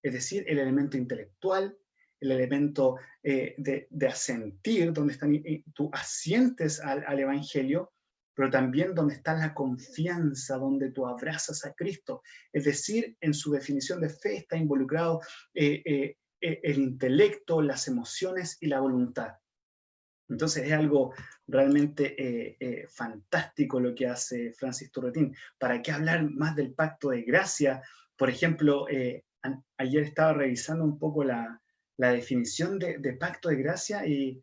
es decir, el elemento intelectual, el elemento de asentir, donde tú asientes al Evangelio, pero también donde está la confianza, donde tú abrazas a Cristo. Es decir, en su definición de fe está involucrado el intelecto, las emociones y la voluntad. Entonces es algo realmente fantástico lo que hace Francis Turretin. ¿Para qué hablar más del pacto de gracia? Por ejemplo, ayer estaba revisando un poco la definición de pacto de gracia y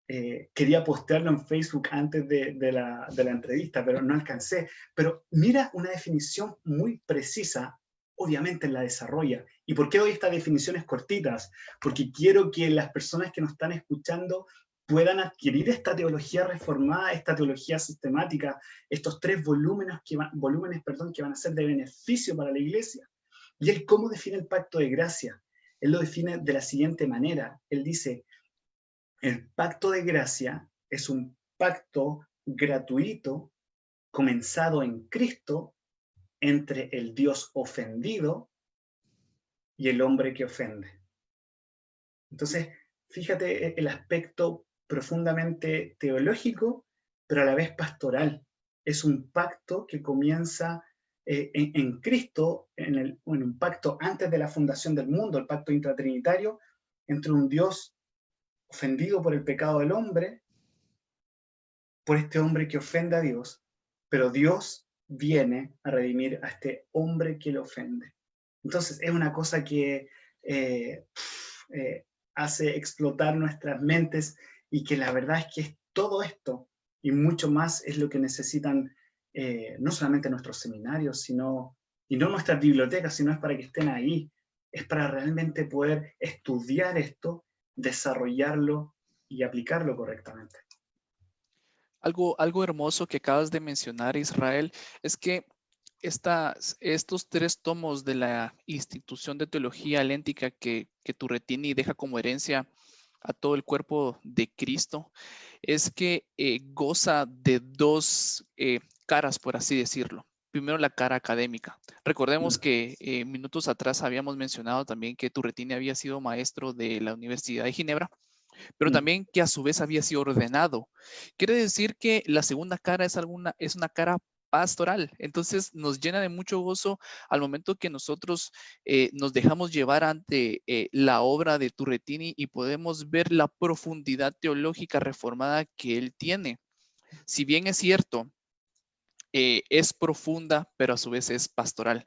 quería postearlo en Facebook antes de la entrevista, pero no alcancé. Pero mira una definición muy precisa, obviamente la desarrolla. ¿Y por qué doy estas definiciones cortitas? Porque quiero que las personas que nos están escuchando puedan adquirir esta teología reformada, esta teología sistemática, estos tres volúmenes que van a ser de beneficio para la iglesia. ¿Y él cómo define el pacto de gracia? Él lo define de la siguiente manera. Él dice, el pacto de gracia es un pacto gratuito comenzado en Cristo entre el Dios ofendido y el hombre que ofende. Entonces, fíjate el aspecto profundamente teológico, pero a la vez pastoral. Es un pacto que comienza en Cristo, en un pacto antes de la fundación del mundo, el pacto intratrinitario, entre un Dios ofendido por el pecado del hombre, por este hombre que ofende a Dios, pero Dios viene a redimir a este hombre que le ofende. Entonces es una cosa que hace explotar nuestras mentes y que la verdad es que todo esto y mucho más es lo que necesitan no solamente nuestros seminarios, y no nuestras bibliotecas, sino es para que estén ahí, es para realmente poder estudiar esto, desarrollarlo y aplicarlo correctamente.
Algo hermoso que acabas de mencionar, Israel, es que estos tres tomos de la institución de teología helénica que Turretini deja como herencia a todo el cuerpo de Cristo, es que goza de dos caras, por así decirlo. Primero, la cara académica. Recordemos que minutos atrás habíamos mencionado también que Turretini había sido maestro de la Universidad de Ginebra, pero también que a su vez había sido ordenado. Quiere decir que la segunda cara es una cara pastoral. Entonces nos llena de mucho gozo al momento que nosotros nos dejamos llevar ante la obra de Turretini y podemos ver la profundidad teológica reformada que él tiene. Si bien es cierto, es profunda, pero a su vez es pastoral.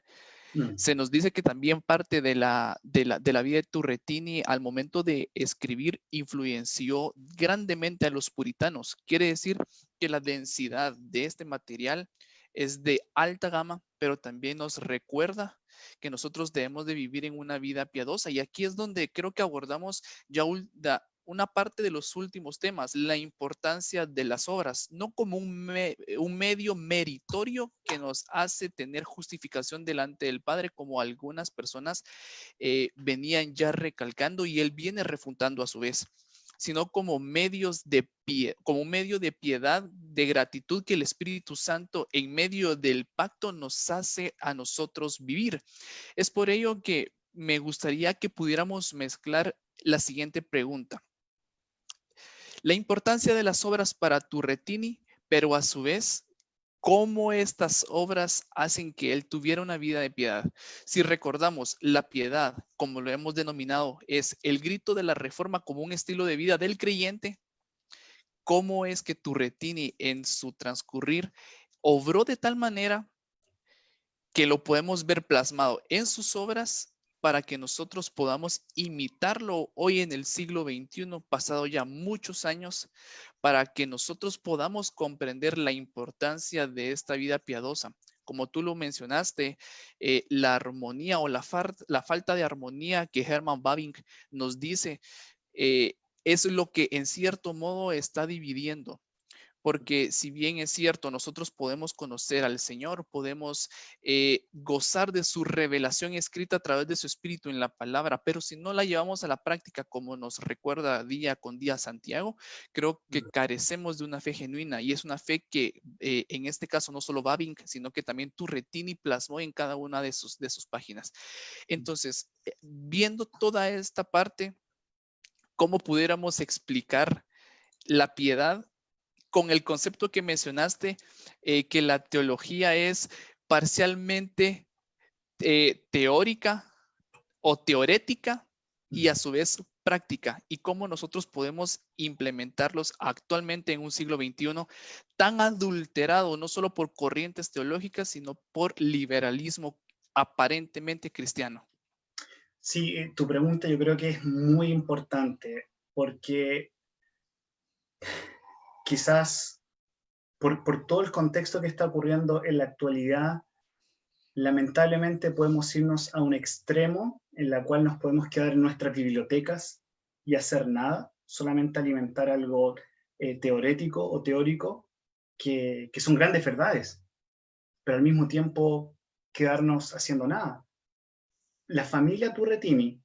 Se nos dice que también parte de la vida de Turretini al momento de escribir influenció grandemente a los puritanos. Quiere decir que la densidad de este material es de alta gama, pero también nos recuerda que nosotros debemos de vivir en una vida piadosa. Y aquí es donde creo que abordamos ya una parte de los últimos temas, la importancia de las obras, no como un medio meritorio que nos hace tener justificación delante del Padre, como algunas personas venían ya recalcando y él viene refutando a su vez. sino como como un medio de piedad, de gratitud que el Espíritu Santo en medio del pacto nos hace a nosotros vivir. Es por ello que me gustaría que pudiéramos mezclar la siguiente pregunta. La importancia de las obras para Turretini, pero a su vez, cómo estas obras hacen que él tuviera una vida de piedad. Si recordamos, la piedad, como lo hemos denominado, es el grito de la reforma como un estilo de vida del creyente. ¿Cómo es que Turretini en su transcurrir obró de tal manera que lo podemos ver plasmado en sus obras para que nosotros podamos imitarlo hoy en el siglo XXI, pasado ya muchos años, para que nosotros podamos comprender la importancia de esta vida piadosa? Como tú lo mencionaste, la armonía o la falta de armonía que Herman Bavinck nos dice, es lo que en cierto modo está dividiendo. Porque si bien es cierto, nosotros podemos conocer al Señor, podemos gozar de su revelación escrita a través de su Espíritu en la palabra, pero si no la llevamos a la práctica, como nos recuerda día con día Santiago, creo que carecemos de una fe genuina, y es una fe que en este caso no solo Bavinck, sino que también Turretini plasmó en cada una de sus páginas. Entonces, viendo toda esta parte, ¿cómo pudiéramos explicar la piedad con el concepto que mencionaste, que la teología es parcialmente teórica o teorética y a su vez práctica, y cómo nosotros podemos implementarlos actualmente en un siglo XXI tan adulterado, no solo por corrientes teológicas, sino por liberalismo aparentemente cristiano?
Sí, tu pregunta yo creo que es muy importante, porque quizás por todo el contexto que está ocurriendo en la actualidad, lamentablemente podemos irnos a un extremo en la cual nos podemos quedar en nuestras bibliotecas y hacer nada, solamente alimentar algo teorético o teórico, que son grandes verdades, pero al mismo tiempo quedarnos haciendo nada. La familia Turretini,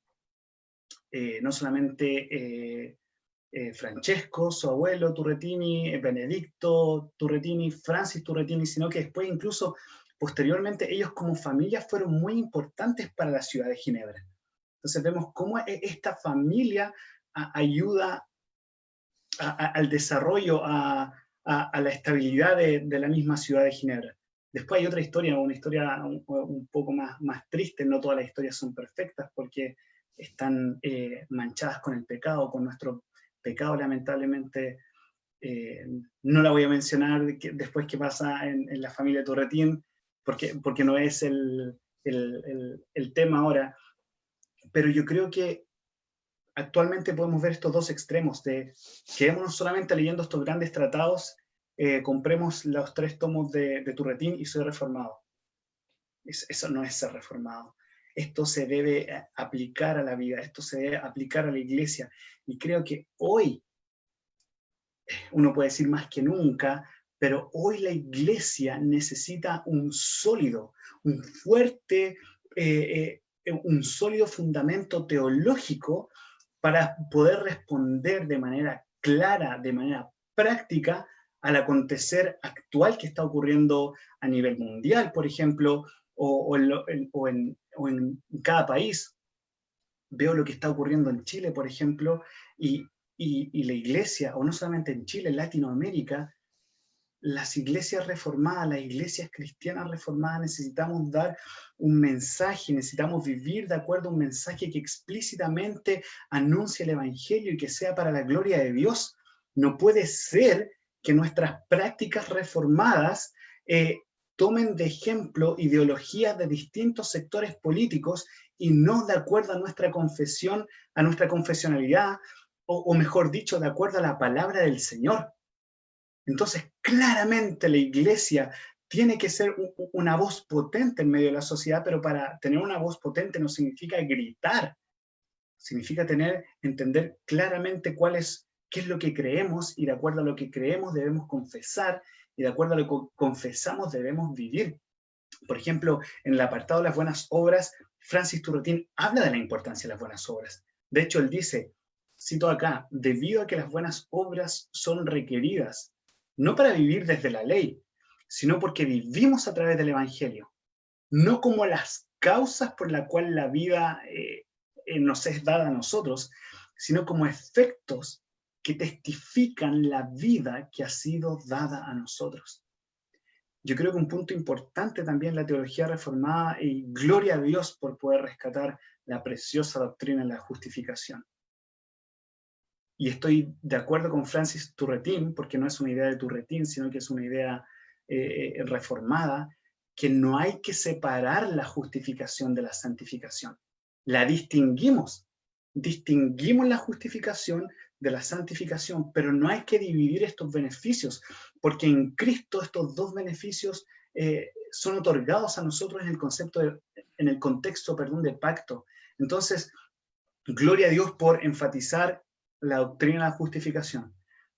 no solamente Francesco, su abuelo Turretini, Benedicto Turretini, Francis Turretini, sino que después incluso posteriormente ellos como familia fueron muy importantes para la ciudad de Ginebra. Entonces vemos cómo esta familia ayuda al desarrollo, a la estabilidad de la misma ciudad de Ginebra. Después hay otra historia, una historia un poco más triste. No todas las historias son perfectas porque están manchadas con el pecado, con nuestro pecado, lamentablemente. No la voy a mencionar después qué pasa en la familia Turretín, porque no es el tema ahora, pero yo creo que actualmente podemos ver estos dos extremos, de quedémonos solamente leyendo estos grandes tratados, compremos los 3 tomos de Turretín y soy reformado. Eso no es ser reformado. Esto se debe aplicar a la vida, esto se debe aplicar a la iglesia, y creo que hoy, uno puede decir más que nunca, pero hoy la iglesia necesita un sólido, un fuerte, un sólido fundamento teológico para poder responder de manera clara, de manera práctica, al acontecer actual que está ocurriendo a nivel mundial, por ejemplo, o en cada país. Veo lo que está ocurriendo en Chile, por ejemplo, y la iglesia, o no solamente en Chile, en Latinoamérica, las iglesias reformadas, las iglesias cristianas reformadas, necesitamos dar un mensaje, necesitamos vivir de acuerdo a un mensaje que explícitamente anuncie el evangelio y que sea para la gloria de Dios. No puede ser que nuestras prácticas reformadas tomen de ejemplo ideologías de distintos sectores políticos y no de acuerdo a nuestra confesión, a nuestra confesionalidad, o mejor dicho, de acuerdo a la palabra del Señor. Entonces, claramente la iglesia tiene que ser una voz potente en medio de la sociedad, pero para tener una voz potente no significa gritar, significa entender claramente qué es lo que creemos, y de acuerdo a lo que creemos debemos confesar, y de acuerdo a lo que confesamos debemos vivir. Por ejemplo, en el apartado de las buenas obras, Francis Turretín habla de la importancia de las buenas obras. De hecho, él dice, cito acá, debido a que las buenas obras son requeridas, no para vivir desde la ley, sino porque vivimos a través del Evangelio, no como las causas por las cuales la vida nos es dada a nosotros, sino como efectos que testifican la vida que ha sido dada a nosotros. Yo creo que un punto importante también en la teología reformada, y gloria a Dios por poder rescatar la preciosa doctrina de la justificación. Y estoy de acuerdo con Francis Turretin, porque no es una idea de Turretin, sino que es una idea reformada, que no hay que separar la justificación de la santificación. La distinguimos la justificación de la santificación, pero no hay que dividir estos beneficios, porque en Cristo estos dos beneficios son otorgados a nosotros en el contexto de pacto. Entonces, gloria a Dios por enfatizar la doctrina de la justificación,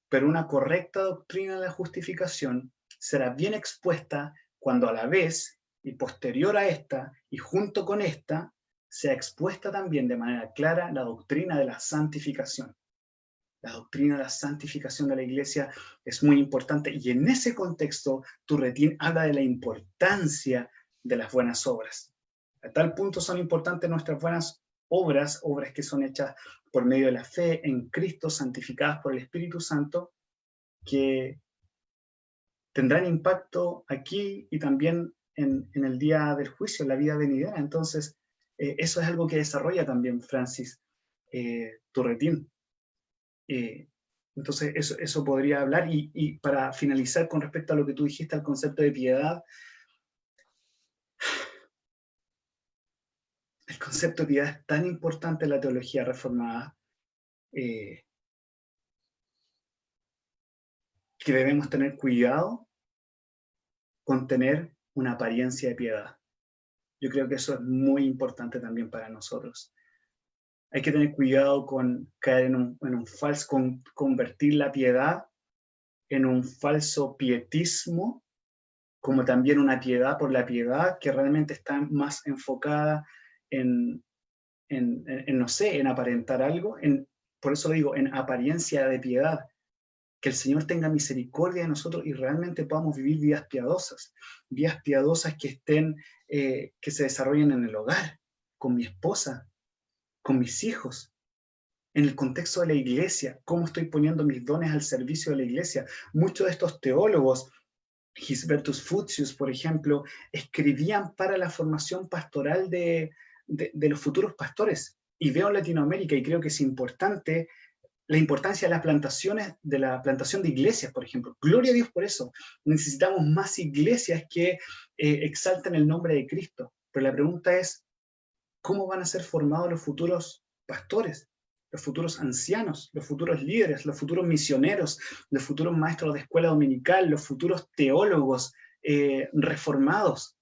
pero una correcta doctrina de la justificación será bien expuesta cuando a la vez y posterior a esta y junto con esta sea expuesta también de manera clara la doctrina de la santificación. La doctrina de la santificación de la Iglesia es muy importante, y en ese contexto Turretin habla de la importancia de las buenas obras. A tal punto son importantes nuestras buenas obras que son hechas por medio de la fe en Cristo, santificadas por el Espíritu Santo, que tendrán impacto aquí y también en el día del juicio, en la vida venidera. Entonces, eso es algo que desarrolla también Francis Turretin. Entonces, eso podría hablar. Y para finalizar con respecto a lo que tú dijiste, al concepto de piedad, el concepto de piedad es tan importante en la teología reformada que debemos tener cuidado con tener una apariencia de piedad. Yo creo que eso es muy importante también para nosotros. Hay que tener cuidado con caer en un falso, convertir la piedad en un falso pietismo, como también una piedad por la piedad que realmente está más enfocada en no sé, en aparentar algo, por eso digo, en apariencia de piedad. Que el Señor tenga misericordia de nosotros y realmente podamos vivir vidas piadosas que estén, que se desarrollen en el hogar, con mi esposa, con mis hijos, en el contexto de la iglesia, cómo estoy poniendo mis dones al servicio de la iglesia. Muchos de estos teólogos, Gisbertus Fuchsius, por ejemplo, escribían para la formación pastoral de los futuros pastores. Y veo en Latinoamérica, y creo que es importante, la importancia de la plantación de iglesias, por ejemplo. Gloria a Dios por eso. Necesitamos más iglesias que exalten el nombre de Cristo. Pero la pregunta es, ¿cómo van a ser formados los futuros pastores, los futuros ancianos, los futuros líderes, los futuros misioneros, los futuros maestros de escuela dominical, los futuros teólogos reformados?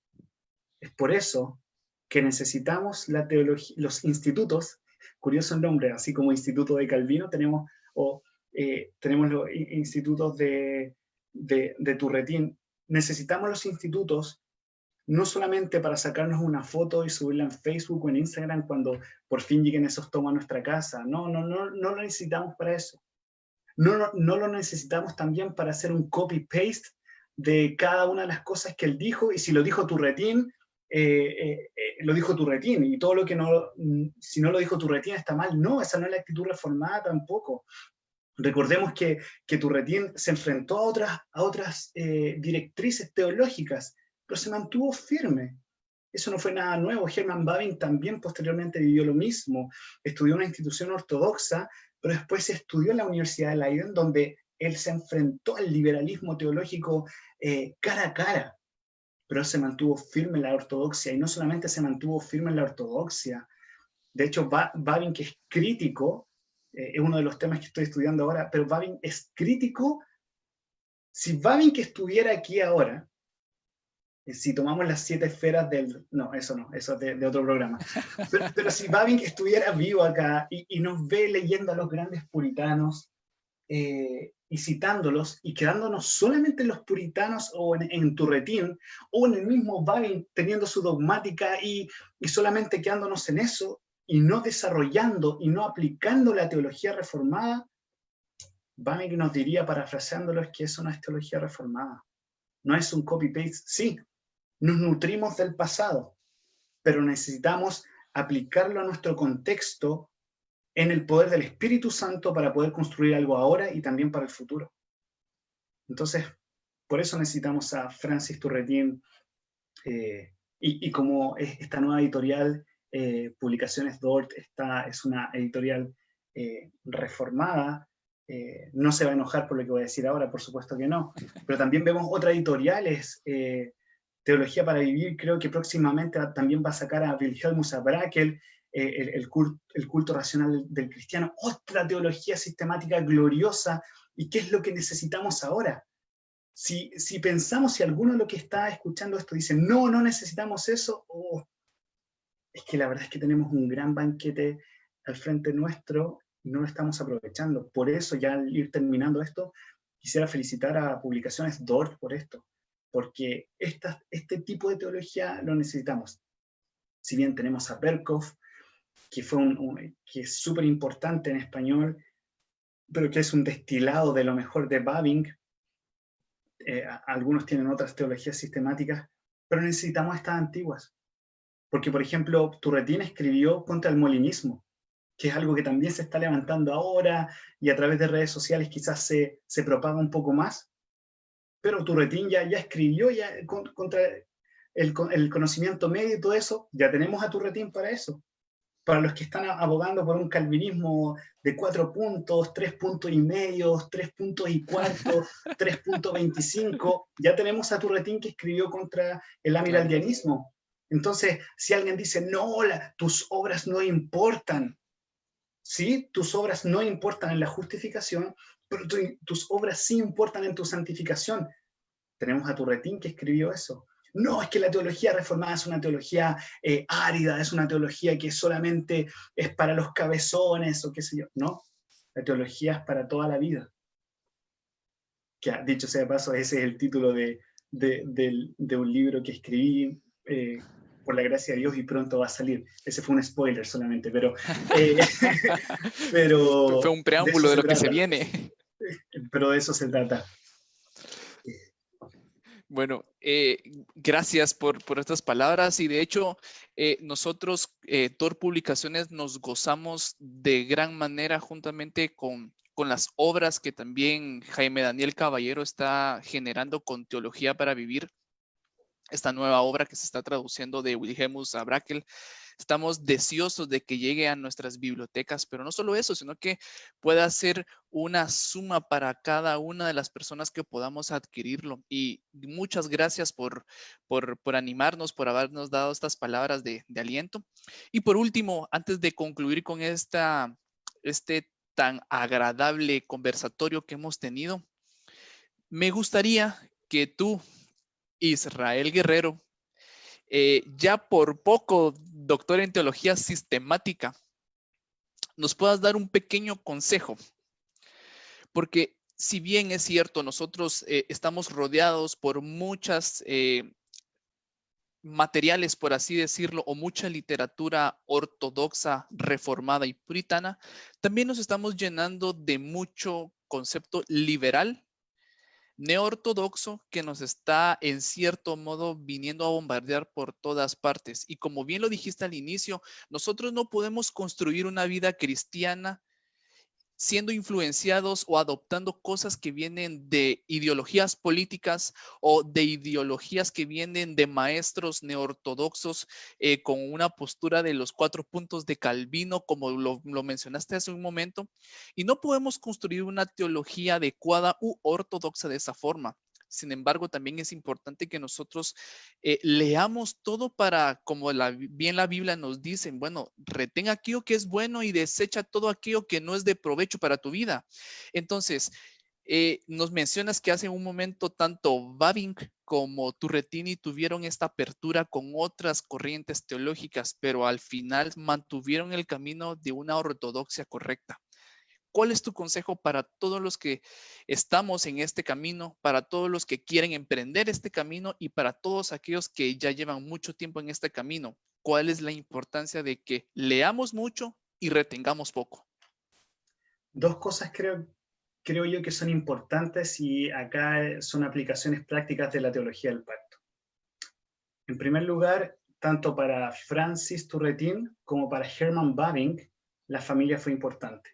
Es por eso que necesitamos la teología, los institutos. Curioso el nombre, así como Instituto de Calvino, tenemos los institutos de Turretin. Necesitamos los institutos no solamente para sacarnos una foto y subirla en Facebook o en Instagram cuando por fin lleguen esos tomos a nuestra casa. No lo necesitamos para eso. No lo necesitamos también para hacer un copy-paste de cada una de las cosas que él dijo, y si lo dijo Turretin, lo dijo Turretin, y todo lo que si no lo dijo Turretin está mal. No, esa no es la actitud reformada tampoco. Recordemos que Turretin se enfrentó a otras directrices teológicas, pero se mantuvo firme. Eso no fue nada nuevo. Herman Bavinck también posteriormente vivió lo mismo. Estudió en una institución ortodoxa, pero después estudió en la Universidad de Leiden, donde él se enfrentó al liberalismo teológico cara a cara. Pero él se mantuvo firme en la ortodoxia, y no solamente se mantuvo firme en la ortodoxia. De hecho, Bavinck es crítico, es uno de los temas que estoy estudiando ahora, pero Bavinck es crítico. Si Bavinck estuviera aquí ahora, si tomamos las 7 esferas del... No, eso es de otro programa. Pero si Bavinck estuviera vivo acá y nos ve leyendo a los grandes puritanos y citándolos, y quedándonos solamente en los puritanos o en Turretin, o en el mismo Bavinck teniendo su dogmática y solamente quedándonos en eso, y no desarrollando y no aplicando la teología reformada, Bavinck nos diría, parafraseándolo, es que eso no es teología reformada. No es un copy-paste. Sí, nos nutrimos del pasado, pero necesitamos aplicarlo a nuestro contexto en el poder del Espíritu Santo para poder construir algo ahora y también para el futuro. Entonces, por eso necesitamos a Francis Turretin, y como esta nueva editorial, Publicaciones Dort, es una editorial reformada, no se va a enojar por lo que voy a decir ahora, por supuesto que no, pero también vemos otras editoriales, Teología para Vivir, creo que próximamente también va a sacar a Wilhelmus Abrakel, el culto racional del cristiano, otra teología sistemática gloriosa. ¿Y qué es lo que necesitamos ahora? Si pensamos, si alguno de los que está escuchando esto dice, no, no necesitamos eso, es que la verdad es que tenemos un gran banquete al frente nuestro y no lo estamos aprovechando. Por eso, ya al ir terminando esto, quisiera felicitar a Publicaciones Dort por esto, porque este tipo de teología lo necesitamos. Si bien tenemos a Berkhoff, que que es súper importante en español, pero que es un destilado de lo mejor de Bavinck, algunos tienen otras teologías sistemáticas, pero necesitamos estas antiguas. Porque, por ejemplo, Turretin escribió contra el molinismo, que es algo que también se está levantando ahora y a través de redes sociales quizás se propaga un poco más, pero Turretin ya escribió contra el conocimiento medio y todo eso. Ya tenemos a Turretin para eso. Para los que están abogando por un calvinismo de 4 puntos, 3 puntos y medio, 3 puntos y cuarto, 3.25, ya tenemos a Turretin que escribió contra el amiraldianismo. Entonces, si alguien dice, no, tus obras no importan, sí, tus obras no importan en la justificación, pero tus obras sí importan en tu santificación. Tenemos a Turretin que escribió eso. No, es que la teología reformada es una teología árida, es una teología que solamente es para los cabezones o qué sé yo. No, la teología es para toda la vida. Que, dicho sea de paso, ese es el título de un libro que escribí, por la gracia de Dios, y pronto va a salir. Ese fue un spoiler solamente, pero
Fue un preámbulo de lo que se viene.
Pero de eso se trata.
Bueno, gracias por estas palabras, y de hecho nosotros, Tor Publicaciones, nos gozamos de gran manera juntamente con las obras que también Jaime Daniel Caballero está generando con Teología para Vivir, esta nueva obra que se está traduciendo de Wilhelmus Abrakel. Estamos deseosos de que llegue a nuestras bibliotecas, pero no solo eso, sino que pueda ser una suma para cada una de las personas que podamos adquirirlo. Y muchas gracias por animarnos, por habernos dado estas palabras de aliento. Y por último, antes de concluir con este tan agradable conversatorio que hemos tenido, me gustaría que tú, Israel Guerrero, ya por poco doctor en teología sistemática, nos puedas dar un pequeño consejo, porque si bien es cierto, nosotros estamos rodeados por muchas materiales, por así decirlo, o mucha literatura ortodoxa, reformada y puritana, también nos estamos llenando de mucho concepto liberal, neortodoxo, que nos está en cierto modo viniendo a bombardear por todas partes. Y como bien lo dijiste al inicio, nosotros no podemos construir una vida cristiana siendo influenciados o adoptando cosas que vienen de ideologías políticas o de ideologías que vienen de maestros neortodoxos, con una postura de los 4 puntos de Calvino, como lo mencionaste hace un momento. Y no podemos construir una teología adecuada u ortodoxa de esa forma. Sin embargo, también es importante que nosotros leamos todo para, como bien la Biblia nos dice, bueno, retén aquello que es bueno y desecha todo aquello que no es de provecho para tu vida. Entonces, nos mencionas que hace un momento tanto Bavinck como Turretini tuvieron esta apertura con otras corrientes teológicas, pero al final mantuvieron el camino de una ortodoxia correcta. ¿Cuál es tu consejo para todos los que estamos en este camino, para todos los que quieren emprender este camino y para todos aquellos que ya llevan mucho tiempo en este camino? ¿cuál es la importancia de que leamos mucho y retengamos poco?
Dos cosas creo yo que son importantes y acá son aplicaciones prácticas de la teología del pacto. En primer lugar, tanto para Francis Turretin como para Herman Bavinck, la familia fue importante.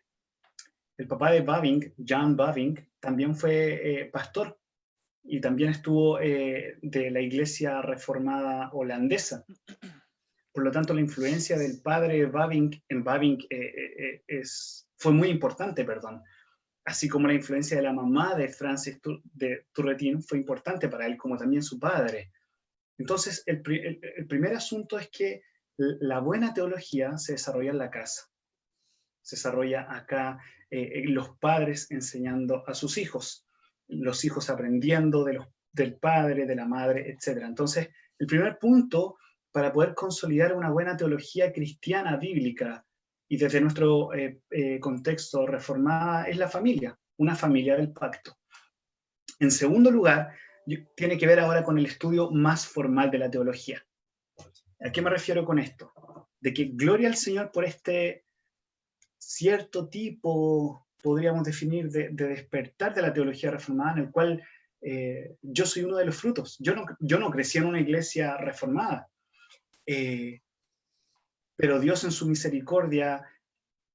El papá de Bavinck, Jan Bavinck, también fue pastor y también estuvo de la iglesia reformada holandesa. Por lo tanto, la influencia del padre Bavinck en Bavinck fue muy importante, perdón. Así como la influencia de la mamá de Francis de Turretin fue importante para él, como también su padre. Entonces, el primer asunto es que la buena teología se desarrolla en la casa. Se desarrolla acá los padres enseñando a sus hijos, los hijos aprendiendo del padre, de la madre, etc. Entonces, el primer punto para poder consolidar una buena teología cristiana bíblica y desde nuestro contexto reformada es la familia, una familia del pacto. En segundo lugar, tiene que ver ahora con el estudio más formal de la teología. ¿A qué me refiero con esto? De que gloria al Señor por este cierto tipo, podríamos definir, de despertar de la teología reformada, en el cual yo soy uno de los frutos. Yo no crecí en una iglesia reformada, pero Dios en su misericordia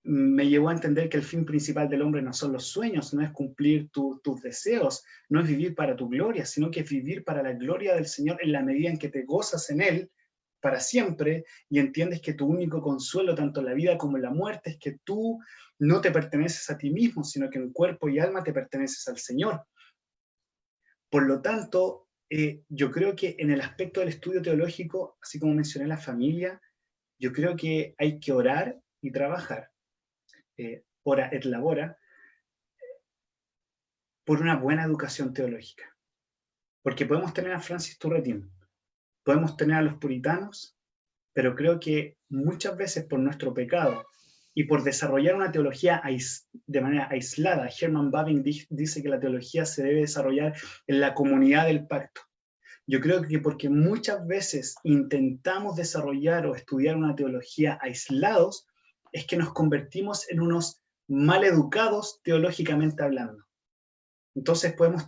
me llevó a entender que el fin principal del hombre no son los sueños, no es cumplir tus deseos, no es vivir para tu gloria, sino que es vivir para la gloria del Señor en la medida en que te gozas en Él para siempre y entiendes que tu único consuelo, tanto en la vida como en la muerte, es que tú no te perteneces a ti mismo, sino que en cuerpo y alma te perteneces al Señor. Por lo tanto, yo creo que en el aspecto del estudio teológico, así como mencioné la familia, yo creo que hay que orar y trabajar. Ora et labora, por una buena educación teológica. Porque podemos tener a Francis Turretin, podemos tener a los puritanos, pero creo que muchas veces por nuestro pecado y por desarrollar una teología de manera aislada, Herman Bavinck dice que la teología se debe desarrollar en la comunidad del pacto. Yo creo que porque muchas veces intentamos desarrollar o estudiar una teología aislados, es que nos convertimos en unos mal educados teológicamente hablando. Entonces podemos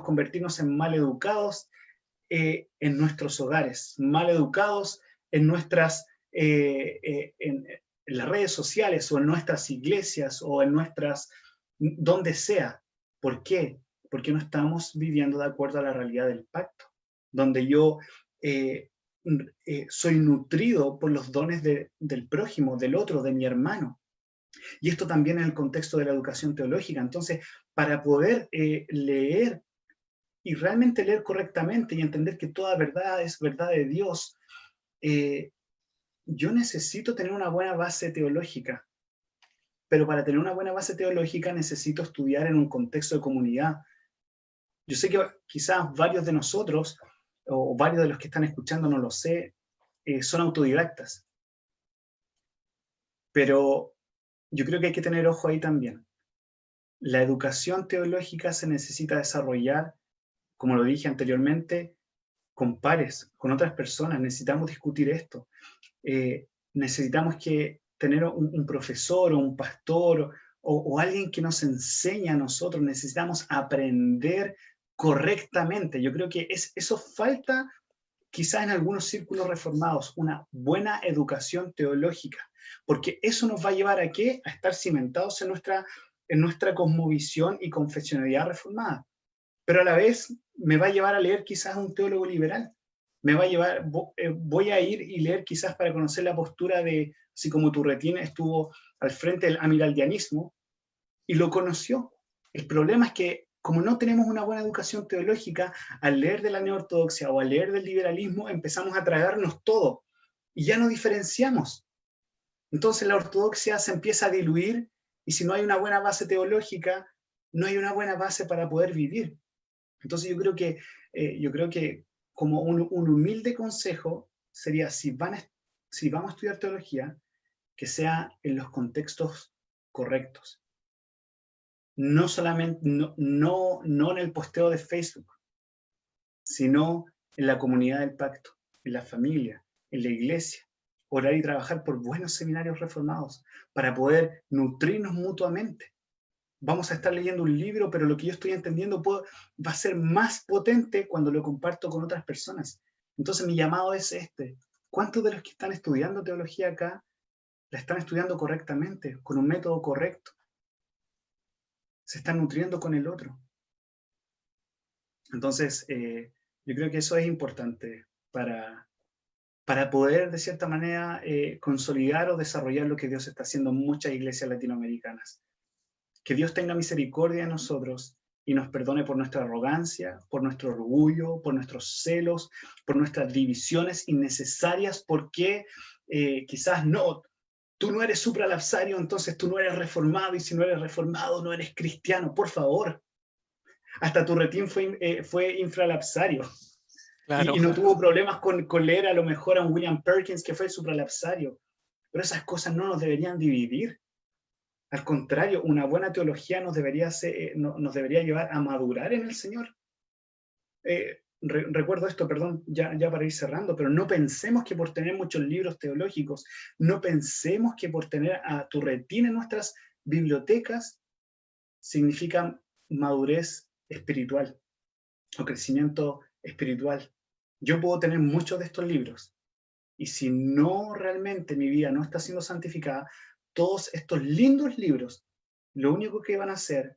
convertirnos en mal educados en nuestros hogares, mal educados en en las redes sociales o en nuestras iglesias o en donde sea. ¿Por qué? Porque no estamos viviendo de acuerdo a la realidad del pacto, donde yo soy nutrido por los dones del prójimo, del otro, de mi hermano. Y esto también en el contexto de la educación teológica. Entonces, para poder leer y realmente leer correctamente y entender que toda verdad es verdad de Dios, yo necesito tener una buena base teológica. Pero para tener una buena base teológica necesito estudiar en un contexto de comunidad. Yo sé que quizás varios de nosotros, o varios de los que están escuchando, no lo sé, son autodidactas. Pero yo creo que hay que tener ojo ahí también. La educación teológica se necesita desarrollar, como lo dije anteriormente, con pares, con otras personas. Necesitamos discutir esto. Necesitamos tener un profesor o un pastor o alguien que nos enseñe a nosotros. Necesitamos aprender correctamente. Yo creo que eso falta quizás en algunos círculos reformados, una buena educación teológica, porque eso nos va a llevar ¿a qué? A estar cimentados en nuestra cosmovisión y confesionalidad reformada. Pero a la vez me va a llevar a leer quizás a un teólogo liberal. Voy a ir y leer quizás para conocer la postura de, así como Turretin estuvo al frente del amilcardianismo y lo conoció. El problema es que como no tenemos una buena educación teológica, al leer de la neortodoxia o al leer del liberalismo empezamos a tragarnos todo y ya no diferenciamos. Entonces la ortodoxia se empieza a diluir y si no hay una buena base teológica, no hay una buena base para poder vivir. Entonces yo creo que como un humilde consejo sería, si vamos a estudiar teología, que sea en los contextos correctos. No solamente, no en el posteo de Facebook, sino en la comunidad del pacto, en la familia, en la iglesia, orar y trabajar por buenos seminarios reformados para poder nutrirnos mutuamente. Vamos a estar leyendo un libro, pero lo que yo estoy entendiendo va a ser más potente cuando lo comparto con otras personas. Entonces mi llamado es este. ¿Cuántos de los que están estudiando teología acá la están estudiando correctamente, con un método correcto? Se están nutriendo con el otro. Entonces, yo creo que eso es importante para poder, de cierta manera, consolidar o desarrollar lo que Dios está haciendo en muchas iglesias latinoamericanas. Que Dios tenga misericordia de nosotros y nos perdone por nuestra arrogancia, por nuestro orgullo, por nuestros celos, por nuestras divisiones innecesarias, porque quizás no, tú no eres supralapsario, entonces tú no eres reformado, y si no eres reformado no eres cristiano, por favor. Hasta Turretín fue infralapsario.
Claro.
Y no tuvo problemas con leer a lo mejor a un William Perkins que fue supralapsario. Pero esas cosas no nos deberían dividir. Al contrario, una buena teología nos debería llevar a madurar en el Señor. Recuerdo esto, perdón, ya para ir cerrando, pero no pensemos que por tener muchos libros teológicos, no pensemos que por tener a Turretín en nuestras bibliotecas significa madurez espiritual o crecimiento espiritual. Yo puedo tener muchos de estos libros y si no realmente mi vida no está siendo santificada, todos estos lindos libros, lo único que van a hacer,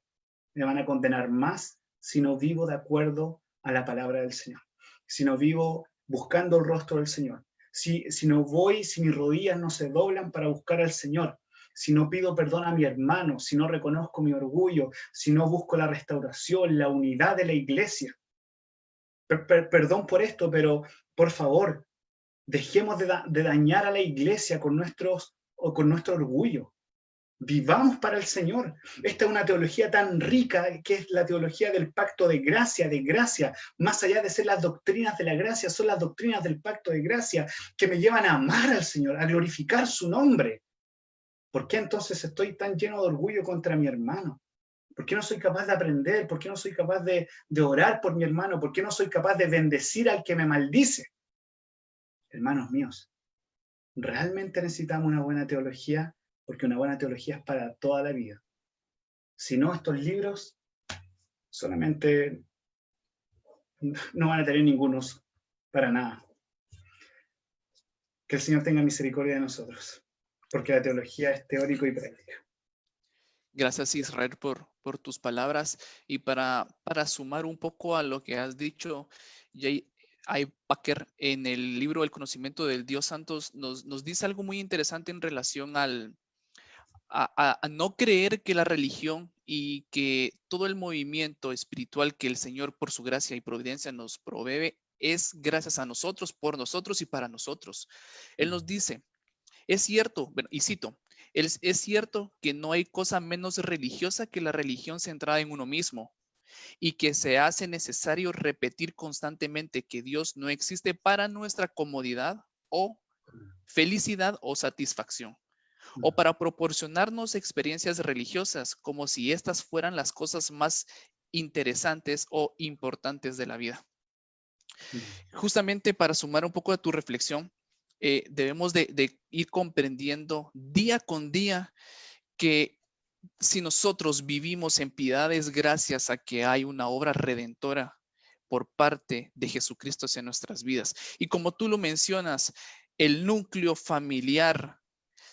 me van a condenar más si no vivo de acuerdo a la palabra del Señor, si no vivo buscando el rostro del Señor, si no voy, si mis rodillas no se doblan para buscar al Señor, si no pido perdón a mi hermano, si no reconozco mi orgullo, si no busco la restauración, la unidad de la iglesia. Perdón por esto, pero por favor, dejemos de dañar a la iglesia con nuestro orgullo. Vivamos para el Señor. Esta es una teología tan rica que es la teología del pacto de gracia, más allá de ser las doctrinas de la gracia, son las doctrinas del pacto de gracia que me llevan a amar al Señor, a glorificar su nombre. ¿Por qué entonces estoy tan lleno de orgullo contra mi hermano? ¿Por qué no soy capaz de aprender? ¿Por qué no soy capaz de orar por mi hermano? ¿Por qué no soy capaz de bendecir al que me maldice? Hermanos míos, realmente necesitamos una buena teología, porque una buena teología es para toda la vida. Si no, estos libros solamente no van a tener ningún uso, para nada. Que el Señor tenga misericordia de nosotros, porque la teología es teórico y práctica.
Gracias, Israel, por tus palabras. Y para sumar un poco a lo que has dicho, J. I. Packer, en el libro El conocimiento del Dios Santos, nos dice algo muy interesante en relación a no creer que la religión y que todo el movimiento espiritual que el Señor por su gracia y providencia nos provee es gracias a nosotros, por nosotros y para nosotros. Él nos dice, es cierto, bueno, y cito, es cierto que no hay cosa menos religiosa que la religión centrada en uno mismo y que se hace necesario repetir constantemente que Dios no existe para nuestra comodidad o felicidad o satisfacción, o para proporcionarnos experiencias religiosas como si estas fueran las cosas más interesantes o importantes de la vida. Justamente para sumar un poco a tu reflexión, debemos de ir comprendiendo día con día que si nosotros vivimos en piedad es gracias a que hay una obra redentora por parte de Jesucristo hacia nuestras vidas. Y como tú lo mencionas, el núcleo familiar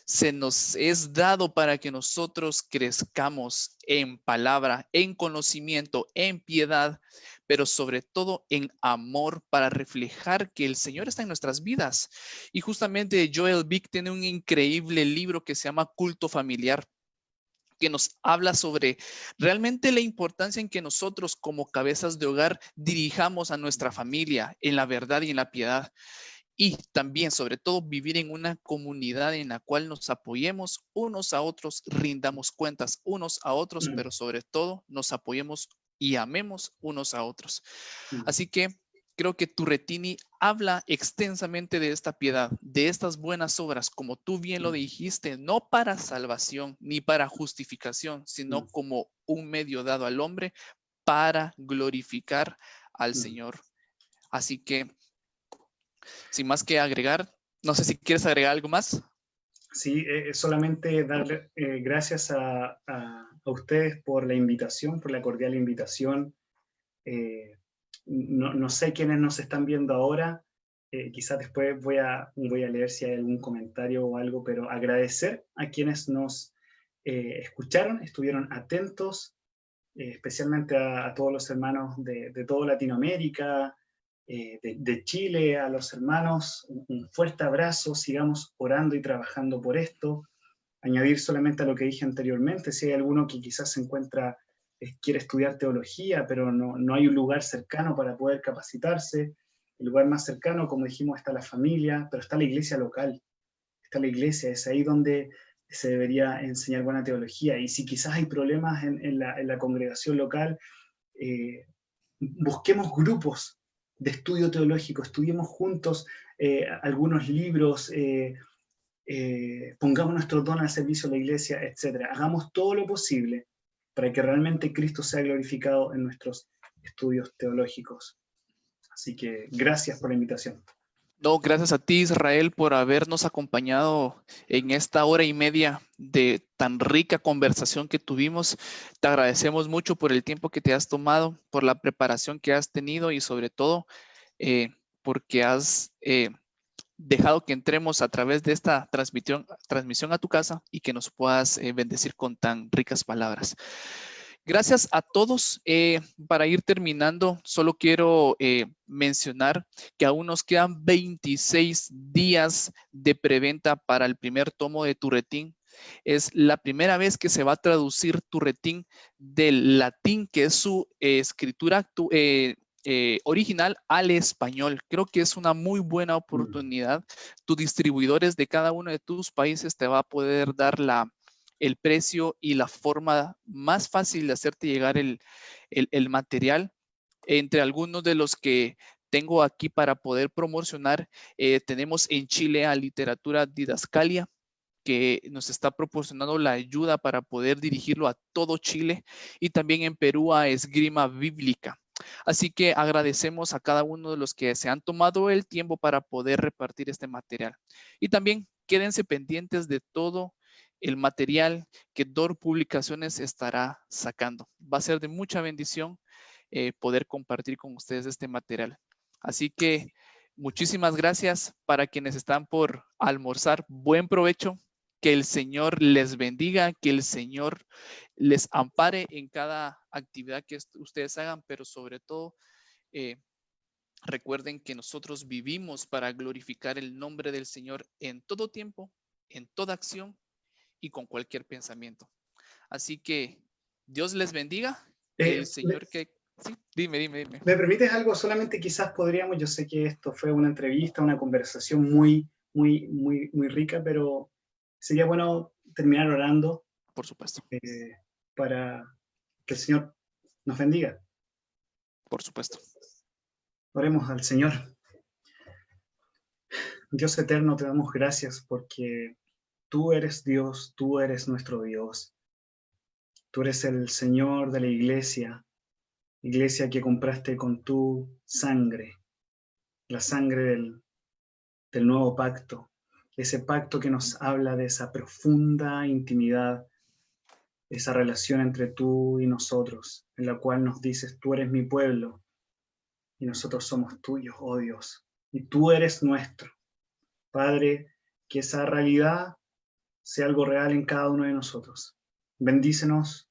se nos es dado para que nosotros crezcamos en palabra, en conocimiento, en piedad, pero sobre todo en amor para reflejar que el Señor está en nuestras vidas. Y justamente Joel Vick tiene un increíble libro que se llama Culto Familiar, que nos habla sobre realmente la importancia en que nosotros como cabezas de hogar dirijamos a nuestra familia en la verdad y en la piedad. Y también, sobre todo, vivir en una comunidad en la cual nos apoyemos unos a otros, rindamos cuentas unos a otros, pero sobre todo nos apoyemos y amemos unos a otros. Así que creo que Turretini habla extensamente de esta piedad, de estas buenas obras, como tú bien lo dijiste, no para salvación ni para justificación, sino como un medio dado al hombre para glorificar al Señor. Así que, sin más que agregar, No sé si quieres agregar algo más.
Sí, solamente darle gracias a ustedes por la invitación, por la cordial invitación. Eh, no sé quiénes nos están viendo ahora, quizás después voy a leer si hay algún comentario o algo, pero agradecer a quienes nos escucharon, estuvieron atentos, especialmente a todos los hermanos de toda Latinoamérica, de Chile, a los hermanos, un fuerte abrazo, sigamos orando y trabajando por esto. Añadir solamente a lo que dije anteriormente, si hay alguno que quizás se encuentra, quiere estudiar teología, pero no hay un lugar cercano para poder capacitarse. El lugar más cercano, como dijimos, está la familia, pero está la iglesia local, está la iglesia, es ahí donde se debería enseñar buena teología. Y si quizás hay problemas en la congregación local, eh, busquemos grupos de estudio teológico, estudiemos juntos algunos libros, pongamos nuestro don al servicio de la iglesia, etc. Hagamos todo lo posible para que realmente Cristo sea glorificado en nuestros estudios teológicos. Así que gracias por la invitación.
No, gracias a ti, Israel, por habernos acompañado en esta hora y media de tan rica conversación que tuvimos. Te agradecemos mucho por el tiempo que te has tomado, por la preparación que has tenido y sobre todo porque has dejado que entremos a través de esta transmisión a tu casa y que nos puedas bendecir con tan ricas palabras. Gracias a todos. Para ir terminando, solo quiero mencionar que aún nos quedan 26 días de preventa para el primer tomo de Turretín. Es la primera vez que se va a traducir Turretín del latín, que es su escritura original, al español. Creo que es una muy buena oportunidad. Tus distribuidores de cada uno de tus países te va a poder dar el precio y la forma más fácil de hacerte llegar el material. Entre algunos de los que tengo aquí para poder promocionar, tenemos en Chile a Literatura Didascalia, que nos está proporcionando la ayuda para poder dirigirlo a todo Chile, y también en Perú a Esgrima Bíblica. Así que agradecemos a cada uno de los que se han tomado el tiempo para poder repartir este material. Y también quédense pendientes de todo el material que DOR Publicaciones estará sacando. Va a ser de mucha bendición poder compartir con ustedes este material. Así que muchísimas gracias. Para quienes están por almorzar, buen provecho. Que el Señor les bendiga, que el Señor les ampare en cada actividad que ustedes hagan, pero sobre todo recuerden que nosotros vivimos para glorificar el nombre del Señor en todo tiempo, en toda acción y con cualquier pensamiento. Así que Dios les bendiga. El Señor que... Sí, dime.
¿Me permites algo? Solamente quizás podríamos, yo sé que esto fue una entrevista, una conversación muy rica, pero sería bueno terminar orando.
Por supuesto.
Para que el Señor nos bendiga.
Por supuesto.
Oremos al Señor. Dios eterno, te damos gracias porque tú eres Dios, tú eres nuestro Dios. Tú eres el Señor de la iglesia que compraste con tu sangre, la sangre del nuevo pacto, ese pacto que nos habla de esa profunda intimidad, esa relación entre tú y nosotros, en la cual nos dices, tú eres mi pueblo y nosotros somos tuyos, oh Dios, y tú eres nuestro. Padre, que esa realidad sea algo real en cada uno de nosotros. Bendícenos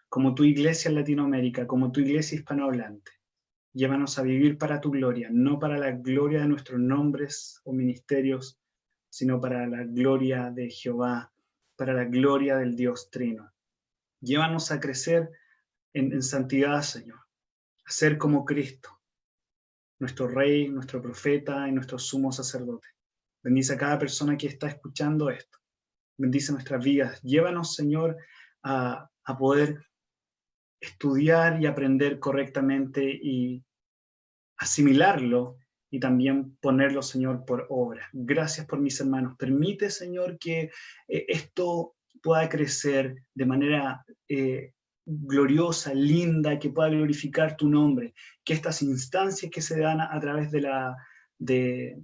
como tu iglesia en Latinoamérica, como tu iglesia hispanohablante. Llévanos a vivir para tu gloria, no para la gloria de nuestros nombres o ministerios, sino para la gloria de Jehová, para la gloria del Dios Trino. Llévanos a crecer en santidad, Señor, a ser como Cristo, nuestro Rey, nuestro profeta y nuestro sumo sacerdote. Bendice a cada persona que está escuchando esto. Bendice nuestras vidas. Llévanos, Señor, a poder estudiar y aprender correctamente y asimilarlo y también ponerlo, Señor, por obra. Gracias por mis hermanos. Permite, Señor, que esto pueda crecer de manera gloriosa, linda, que pueda glorificar tu nombre, que estas instancias que se dan a través de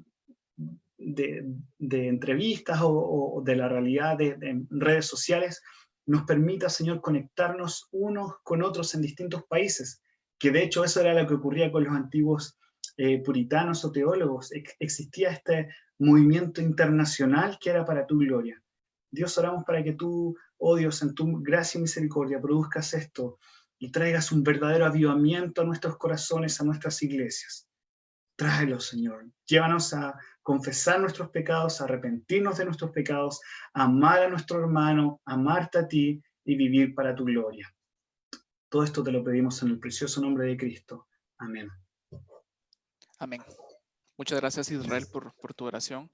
de entrevistas o de la realidad de redes sociales nos permita, Señor, conectarnos unos con otros en distintos países, que de hecho eso era lo que ocurría con los antiguos puritanos o teólogos. Existía este movimiento internacional que era para tu gloria. Dios, oramos para que tú, oh Dios, en tu gracia y misericordia produzcas esto y traigas un verdadero avivamiento a nuestros corazones, a nuestras iglesias. Tráelo, Señor. Llévanos a confesar nuestros pecados, a arrepentirnos de nuestros pecados, a amar a nuestro hermano, amarte a ti y vivir para tu gloria. Todo esto te lo pedimos en el precioso nombre de Cristo. Amén.
Amén. Muchas gracias, Israel, por tu oración.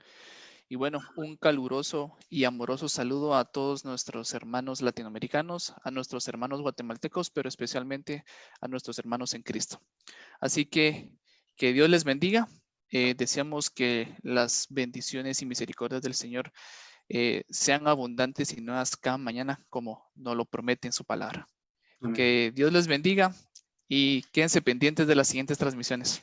Y bueno, un caluroso y amoroso saludo a todos nuestros hermanos latinoamericanos, a nuestros hermanos guatemaltecos, pero especialmente a nuestros hermanos en Cristo. Así que Dios les bendiga. Deseamos que las bendiciones y misericordias del Señor sean abundantes y nuevas cada mañana, como nos lo promete en su palabra.
Amén.
Que Dios les bendiga y quédense pendientes de las siguientes transmisiones.